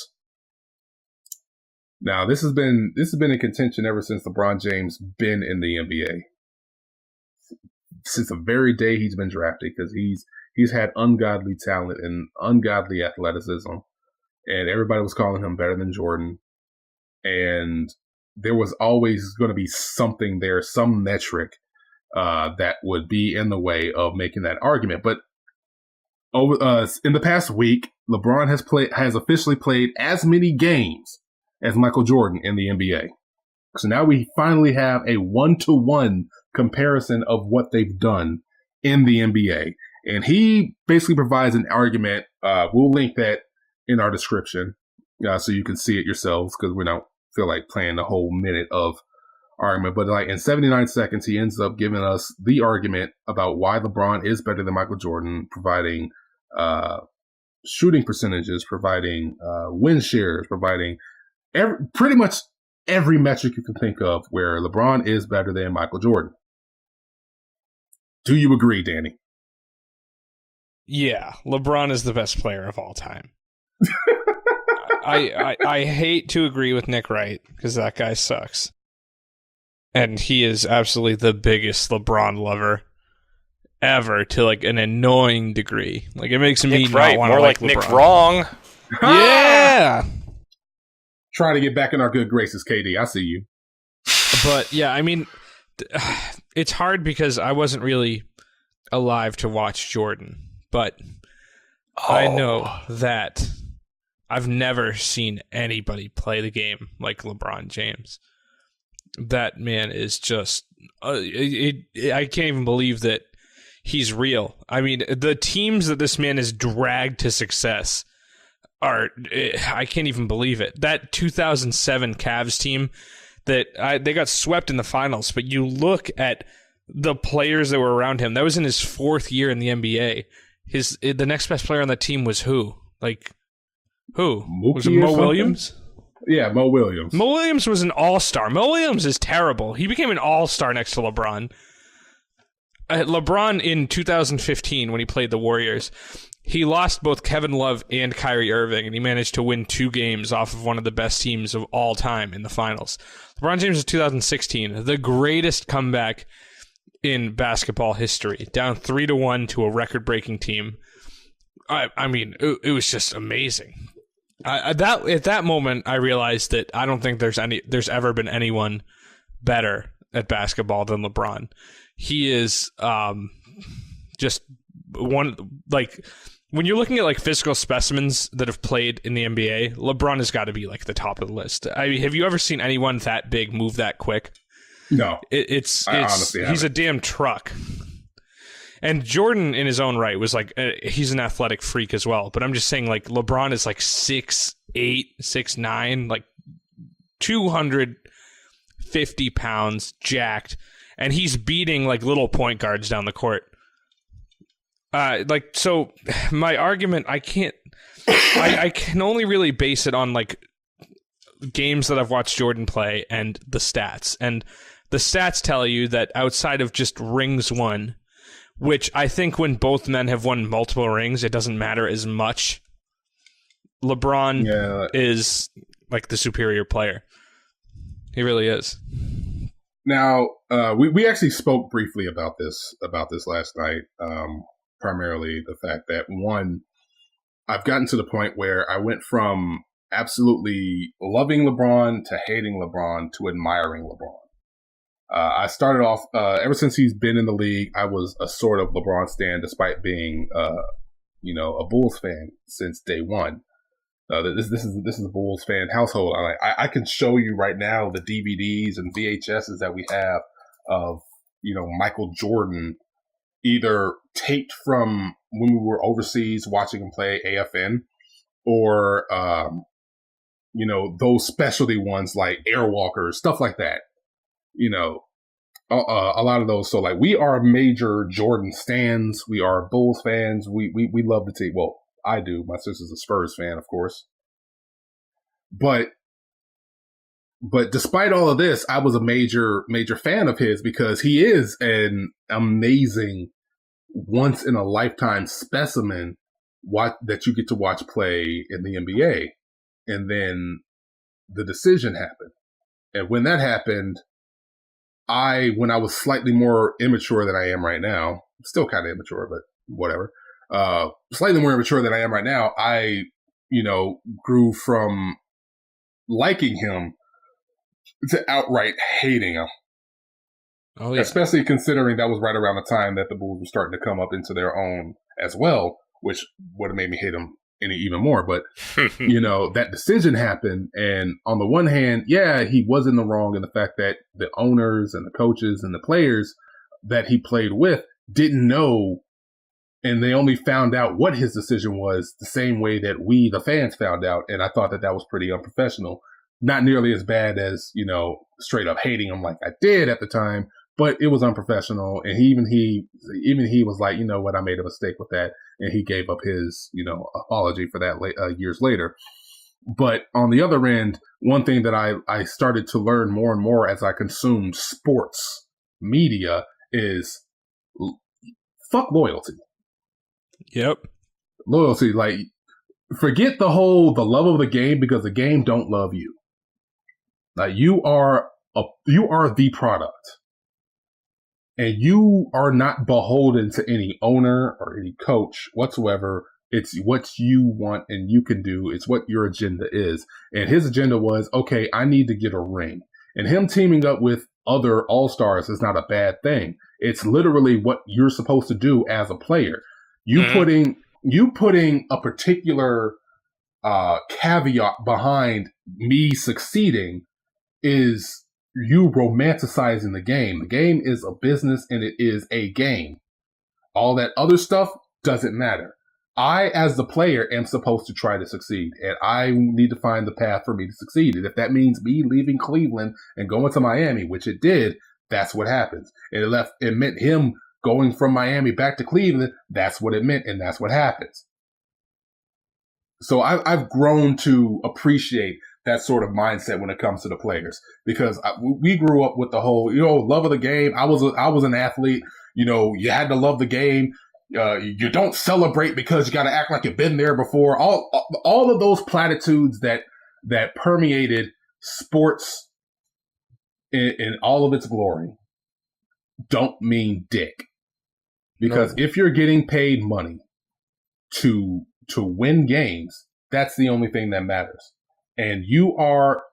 Now, this has been in contention ever since LeBron James been in the NBA. Since the very day he's been drafted, because he's had ungodly talent and ungodly athleticism, and everybody was calling him better than Jordan. And there was always going to be something there, some metric that would be in the way of making that argument. But over in the past week, LeBron has officially played as many games as Michael Jordan in the NBA. So now we finally have a 1-to-1 comparison of what they've done in the NBA. And he basically provides an argument. We'll link that in our description so you can see it yourselves, because we don't feel like playing the whole minute of argument. But like in 79 seconds, he ends up giving us the argument about why LeBron is better than Michael Jordan, providing shooting percentages, providing win shares, providing pretty much every metric you can think of where LeBron is better than Michael Jordan. Do you agree, Danny? Yeah, LeBron is the best player of all time. I hate to agree with Nick Wright because that guy sucks. And he is absolutely the biggest LeBron lover ever, to like an annoying degree. Like it makes me not want to like LeBron. Nick Wrong. Yeah. Trying to get back in our good graces, KD. I see you. But yeah, I mean, it's hard because I wasn't really alive to watch Jordan. But I know that I've never seen anybody play the game like LeBron James. That man is just... I can't even believe that he's real. I mean, the teams that this man has dragged to success are... I can't even believe it. That 2007 Cavs team, that they got swept in the finals, but you look at the players that were around him. That was in his fourth year in the NBA. The next best player on that team was who? Like, who? Mookie was it Mo Williams? Yeah, Mo Williams. Mo Williams was an all-star. Mo Williams is terrible. He became an all-star next to LeBron. LeBron in 2015, when he played the Warriors, he lost both Kevin Love and Kyrie Irving, and he managed to win 2 games off of one of the best teams of all time in the finals. LeBron James in 2016, the greatest comeback in basketball history, down 3-1 to a record-breaking team. I mean, it was just amazing. At that moment, I realized that I don't think there's ever been anyone better at basketball than LeBron. He is just one, like, when you're looking at like physical specimens that have played in the NBA, LeBron has got to be like the top of the list. I mean, have you ever seen anyone that big move that quick? No, it's honestly he's haven't. a damn truck. And Jordan, in his own right, was like he's an athletic freak as well. But I'm just saying, like, LeBron is like 6'8", 6'9", like 250 pounds, jacked, and he's beating like little point guards down the court. So my argument, I can only really base it on like games that I've watched Jordan play and the stats. And the stats tell you that outside of just rings won, which I think when both men have won multiple rings, it doesn't matter as much. LeBron is like the superior player. He really is. Now, we actually spoke briefly about this last night. Primarily the fact that, one, I've gotten to the point where I went from absolutely loving LeBron to hating LeBron to admiring LeBron. I started off, ever since he's been in the league, I was a sort of LeBron stan, despite being, a Bulls fan since day one. This is a Bulls fan household. I can show you right now the DVDs and VHSs that we have of, Michael Jordan, either taped from when we were overseas watching him play AFN, or, those specialty ones like Airwalkers, stuff like that. A lot of those. So, like, we are major Jordan stans. We are Bulls fans. We love the team. Well, I do. My sister's a Spurs fan, of course. But despite all of this, I was a major fan of his because he is an amazing, once in a lifetime specimen that you get to watch play in the NBA. And then the decision happened. And when that happened, when I was slightly more immature than I am right now, still kind of immature, but whatever, slightly more immature than I am right now, I, grew from liking him to outright hating him. Oh, yeah. Especially considering that was right around the time that the Bulls were starting to come up into their own as well, which would have made me hate him even more. But, that decision happened. And on the one hand, yeah, he was in the wrong in the fact that the owners and the coaches and the players that he played with didn't know, and they only found out what his decision was the same way that we, the fans, found out. And I thought that was pretty unprofessional. Not nearly as bad as, straight up hating him like I did at the time, but it was unprofessional. And even he was like, you know what, I made a mistake with that. And he gave up his, apology for that years later. But on the other end, one thing that I started to learn more and more as I consumed sports media is fuck loyalty. Yep. Loyalty, like, forget the love of the game, because the game don't love you. Like, you are the product. And you are not beholden to any owner or any coach whatsoever. It's what you want and you can do. It's what your agenda is. And his agenda was, okay, I need to get a ring. And him teaming up with other all-stars is not a bad thing. It's literally what you're supposed to do as a player. You putting a particular caveat behind me succeeding is you romanticizing the game. The game is a business and it is a game. All that other stuff doesn't matter. I, as the player, am supposed to try to succeed, and I need to find the path for me to succeed. And if that means me leaving Cleveland and going to Miami, which it did, that's what happens. It meant him going from Miami back to Cleveland. That's what it meant, and that's what happens. So I've grown to appreciate that sort of mindset when it comes to the players, because we grew up with the whole, love of the game. I was an athlete. you had to love the game. You don't celebrate because you got to act like you've been there before. All of those platitudes that permeated sports in all of its glory don't mean dick. Because if you're getting paid money to win games, that's the only thing that matters. And you are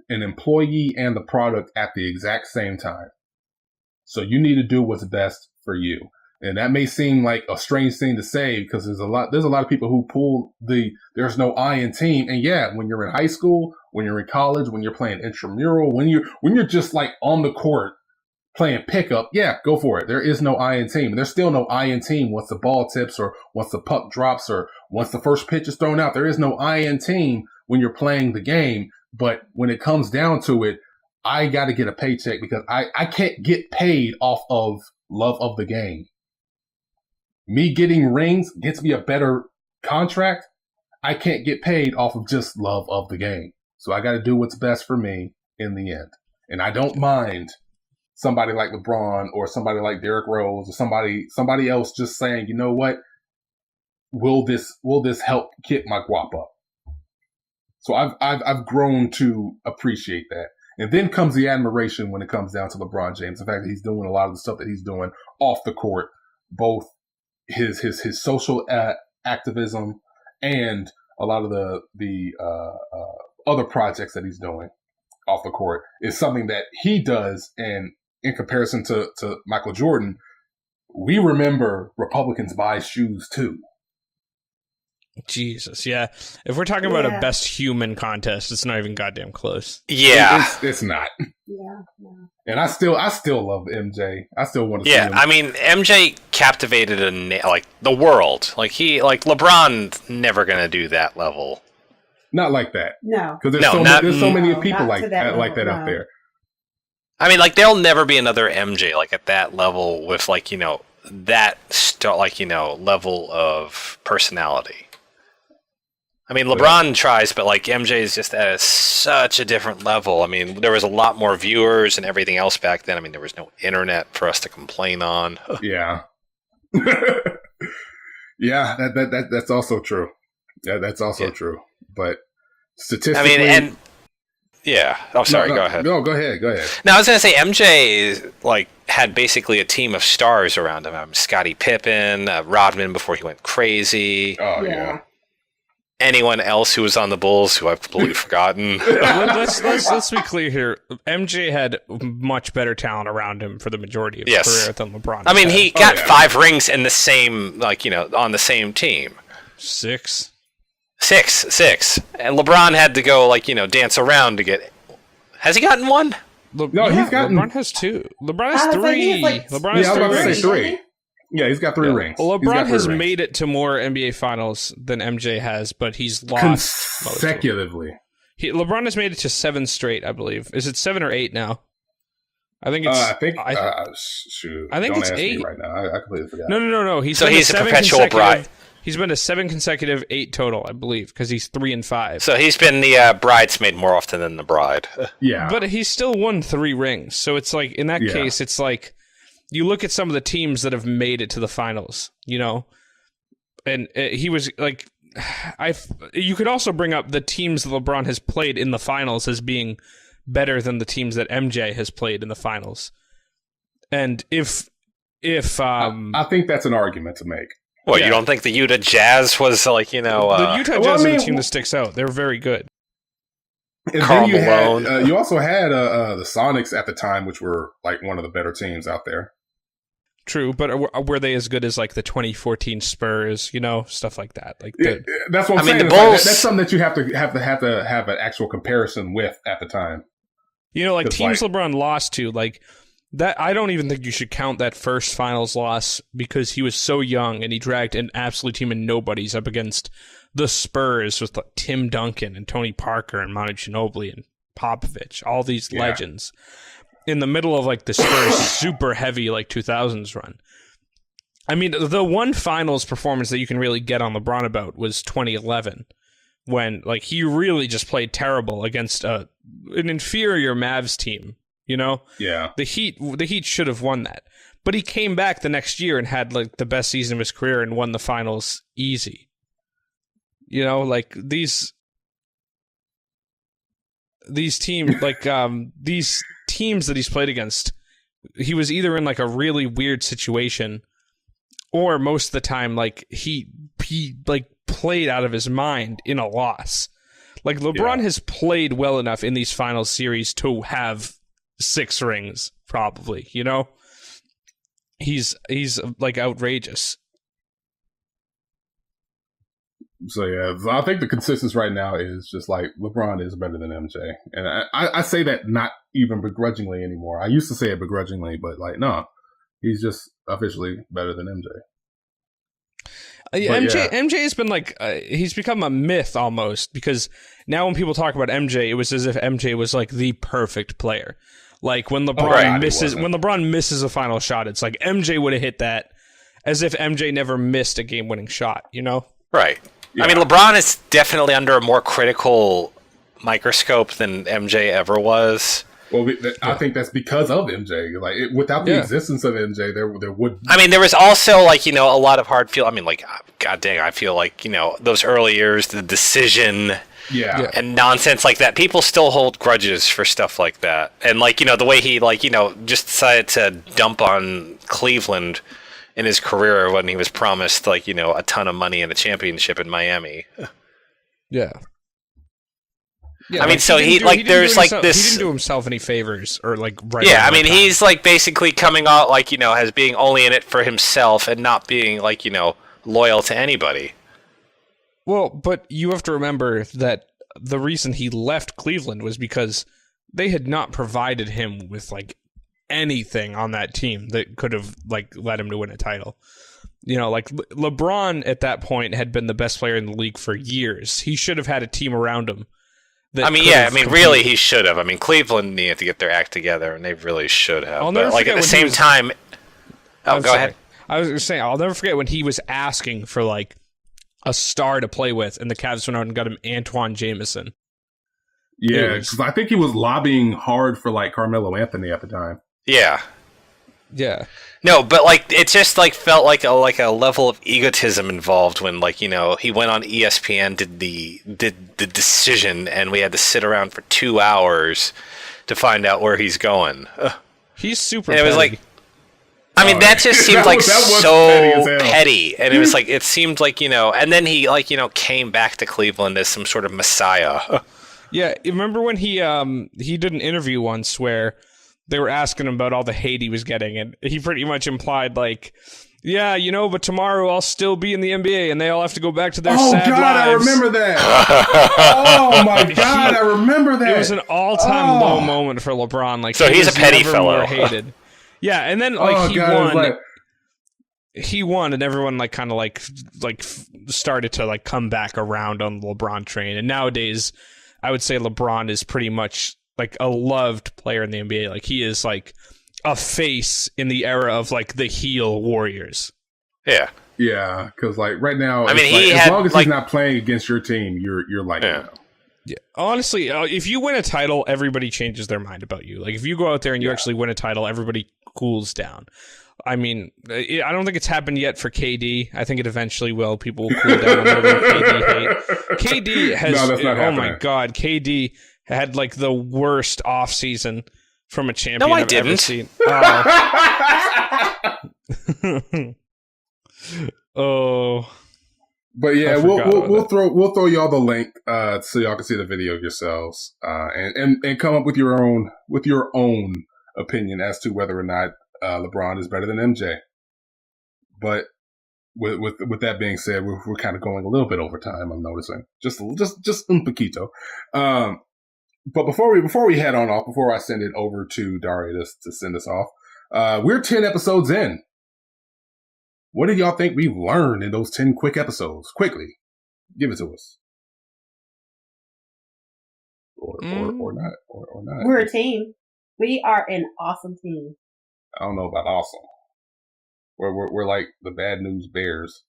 an employee and the product at the exact same time. So you need to do what's best for you. And that may seem like a strange thing to say because there's a lot of people who pull there's no I in team. And yeah, when you're in high school, when you're in college, when you're playing intramural, when you're just like on the court playing pickup, yeah, go for it. There is no I in team. There's still no I in team once the ball tips or once the puck drops or once the first pitch is thrown out. There is no I in team when you're playing the game. But when it comes down to it, I got to get a paycheck because I can't get paid off of love of the game. Me getting rings gets me a better contract. I can't get paid off of just love of the game. So I got to do what's best for me in the end. And I don't mind somebody like LeBron or somebody like Derrick Rose or somebody else just saying, you know what? Will this help get my guap up? So I've grown to appreciate that. And then comes the admiration when it comes down to LeBron James. The fact that he's doing a lot of the stuff that he's doing off the court, both his social activism and a lot of the other projects that he's doing off the court is something that he does. And in comparison to Michael Jordan, we remember Republicans buy shoes too. Jesus, yeah. If we're talking about a best human contest, it's not even goddamn close. Yeah, it's not. Yeah. And I still love MJ. I still want to see him. Yeah, I mean, MJ captivated the world. Like LeBron's never gonna do that level. Not like that. No, because there's so many people like that out there. I mean, like there'll never be another MJ like at that level with level of personality. I mean, LeBron tries, but like MJ is just at such a different level. I mean, there was a lot more viewers and everything else back then. I mean, there was no internet for us to complain on. Yeah. Yeah, that's also true. Yeah, that's also true. But statistically, I mean, Oh, sorry. Go ahead. No, go ahead. No, I was gonna say MJ had basically a team of stars around him. Scottie Pippen, Rodman before he went crazy. Oh yeah. Anyone else who was on the Bulls who I've completely forgotten. Let's be clear here. MJ had much better talent around him for the majority of his career than LeBron. I mean, he got 5 rings in the same, on the same team. 6. 6. And LeBron had to go, dance around to get. Has he gotten one? He's gotten. LeBron has 2. LeBron has 3. LeBron has 3 rings. 3. Yeah, he's got 3 rings. LeBron has made it to more NBA Finals than MJ has, but he's lost consecutively. LeBron has made it to 7 straight, I believe. Is it 7 or 8 now? I think it's. Shoot. I think Don't it's ask 8. me right now. I completely forgot. No. He's a perpetual bride. He's been to 7 consecutive, 8 total, I believe, because he's 3 and 5. So he's been the bridesmaid more often than the bride. Yeah, but he's still won 3 rings. So it's like in that case, it's like. You look at some of the teams that have made it to the finals, and he was like, you could also bring up the teams that LeBron has played in the finals as being better than the teams that MJ has played in the finals. And if I think that's an argument to make. What, you don't think the Utah Jazz was the Utah Jazz are the team that sticks out. They're very good. And Karl then Malone. You also had the Sonics at the time, which were like one of the better teams out there. True, but were they as good as like the 2014 Spurs? Stuff like that. That's what I'm saying. The Bulls. That's something that you have to have an actual comparison with at the time. Teams LeBron lost to, that. I don't even think you should count that first finals loss because he was so young and he dragged an absolute team of nobodies up against the Spurs with Tim Duncan and Tony Parker and Manu Ginobili and Popovich, all these legends. In the middle of the Spurs super heavy 2000s run. I mean, the one finals performance that you can really get on LeBron about was 2011 when he really just played terrible against an inferior Mavs team, Yeah. The Heat should have won that. But he came back the next year and had like the best season of his career and won the finals easy. You know, like these teams, like these teams that he's played against, he was either in like a really weird situation, or most of the time, like he like played out of his mind in a loss. Like LeBron has played well enough in these final series to have 6 rings, probably. You know, he's like outrageous. So yeah, I think the consensus right now is just like LeBron is better than MJ, and I say that not even begrudgingly anymore. I used to say it begrudgingly, but like no, he's just officially better than MJ. MJ has been like he's become a myth almost, because now when people talk about MJ, it was as if MJ was like the perfect player. Like when LeBron misses a final shot, it's like MJ would have hit that, as if MJ never missed a game-winning shot. You know, right? Yeah. I mean, LeBron is definitely under a more critical microscope than MJ ever was. Well, I think that's because of MJ. Like without the existence of MJ, there would. I mean, there was also like a lot of hard feel. I mean, like God dang, I feel like those early years, the decision, and nonsense like that. People still hold grudges for stuff like that, and like the way he just decided to dump on Cleveland in his career when he was promised like a ton of money and a championship in Miami. Yeah. I mean, so he didn't do himself any favors or like I mean, he's like basically coming out like as being only in it for himself and not being like loyal to anybody. Well, but you have to remember that the reason he left Cleveland was because they had not provided him with like anything on that team that could have like led him to win a title. Like LeBron at that point had been the best player in the league for years. He should have had a team around him. Really, he should have. I mean, Cleveland needed to get their act together, and they really should have. But like at the same time, go ahead. I was saying, I'll never forget when he was asking for like a star to play with, and the Cavs went out and got him Antoine Jameson. Yeah, because I think he was lobbying hard for like Carmelo Anthony at the time. Yeah. Yeah. No, but like it just like felt like a level of egotism involved when like he went on ESPN, did the decision, and we had to sit around for 2 hours to find out where he's going. He's super. And it was like, I mean, that just seemed like so petty, and it was like it seemed like and then he like came back to Cleveland as some sort of messiah. Yeah, remember when he did an interview once where they were asking him about all the hate he was getting, and he pretty much implied like, yeah, but tomorrow I'll still be in the NBA, and they all have to go back to their sad lives. Oh, God, I remember that. Oh, my God, I remember that. It was an all-time low moment for LeBron. Like, so he's a petty fellow. Hated. Yeah, and then like he won, and everyone like kind of like started to like come back around on the LeBron train, and nowadays I would say LeBron is pretty much like a loved player in the NBA. Like he is like a face in the era of like the heel Warriors. Yeah. Yeah, because like right now, I mean, as long as he's not playing against your team, you're like, yeah. Honestly, if you win a title, everybody changes their mind about you. Like if you go out there and you actually win a title, everybody cools down. I mean, I don't think it's happened yet for KD. I think it eventually will. People will cool down on their KD hate. KD has. No, that's not happening. My God, KD had like the worst offseason from a champion I've ever seen. Oh. But yeah, we'll throw y'all the link so y'all can see the video yourselves and come up with your own opinion as to whether or not LeBron is better than MJ. But with that being said, we're kind of going a little bit over time. I'm noticing just un poquito. But before we head on off, before I send it over to Daria to send us off, we're 10 episodes in. What do y'all think we've learned in those 10 quick episodes? Quickly, give it to us. Or not. We're a team. We are an awesome team. I don't know about awesome. We're like the Bad News Bears.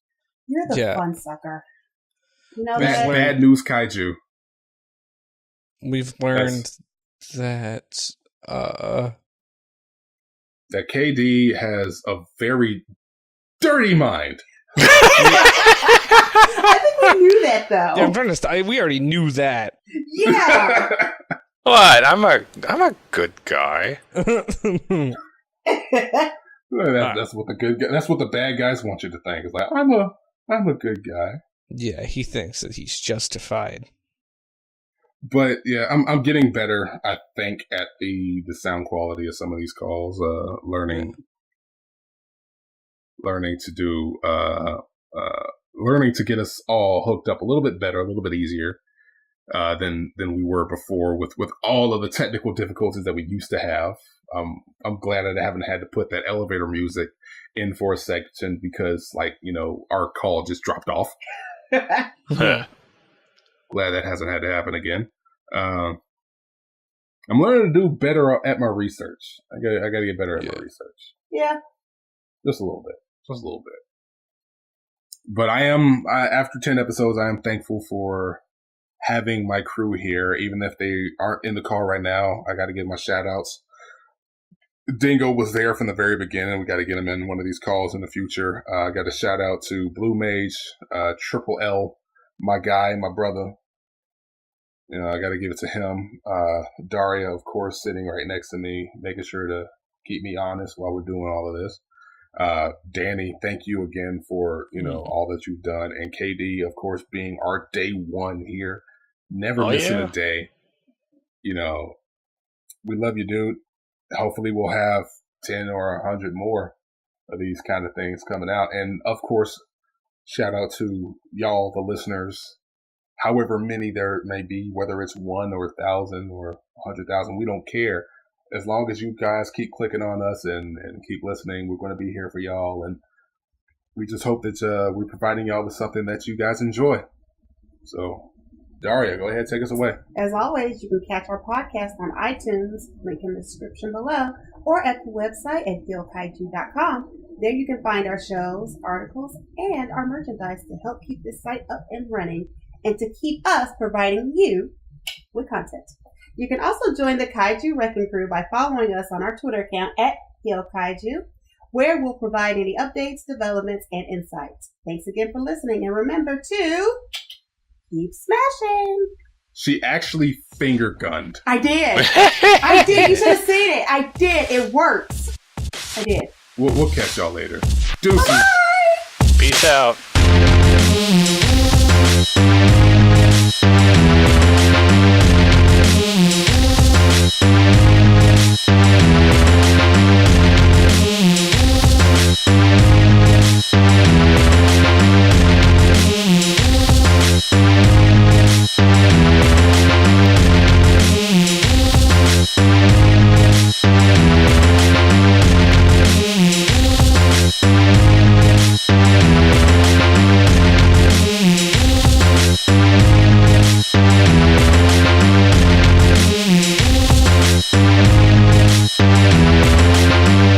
You're the fun sucker. You know that? Bad News Kaiju. We've learned that that KD has a very dirty mind. I think we knew that, though. Yeah, I'm trying to. We already knew that. Yeah. What? I'm a good guy. That's what that's what the bad guys want you to think. It's like I'm a good guy. Yeah, he thinks that he's justified. But yeah, I'm getting better, I think, at the sound quality of some of these calls. Learning to get us all hooked up a little bit better, a little bit easier than we were before with all of the technical difficulties that we used to have. I'm glad that I haven't had to put that elevator music in for a section because, our call just dropped off. Glad that hasn't had to happen again. I'm learning to do better at my research. I got to get better at my research. Yeah. Just a little bit. But after 10 episodes, I am thankful for having my crew here, even if they aren't in the call right now. I got to give my shout outs. Dingo was there from the very beginning. We got to get him in one of these calls in the future. I got a shout out to Blue Mage, Triple L, my guy, my brother. I got to give it to him. Daria, of course, sitting right next to me, making sure to keep me honest while we're doing all of this. Danny, thank you again for, all that you've done. And KD, of course, being our day one here, never missing a day. We love you, dude. Hopefully we'll have 10 or 100 more of these kind of things coming out. And of course, shout out to y'all, the listeners, however many there may be, whether it's 1 or 1,000 or 100,000, we don't care. As long as you guys keep clicking on us and keep listening, we're going to be here for y'all. And we just hope that we're providing y'all with something that you guys enjoy. So, Daria, go ahead, take us away. As always, you can catch our podcast on iTunes, link in the description below, or at the website at HEELKAIJU.com. There you can find our shows, articles, and our merchandise to help keep this site up and running and to keep us providing you with content. You can also join the Kaiju Wrecking Crew by following us on our Twitter account at HEELKAIJU, where we'll provide any updates, developments, and insights. Thanks again for listening, and remember to keep smashing. She actually finger gunned. I did. I did. You should have seen it. I did. It works. I did. We'll catch y'all later. Deuces. Bye. Peace out.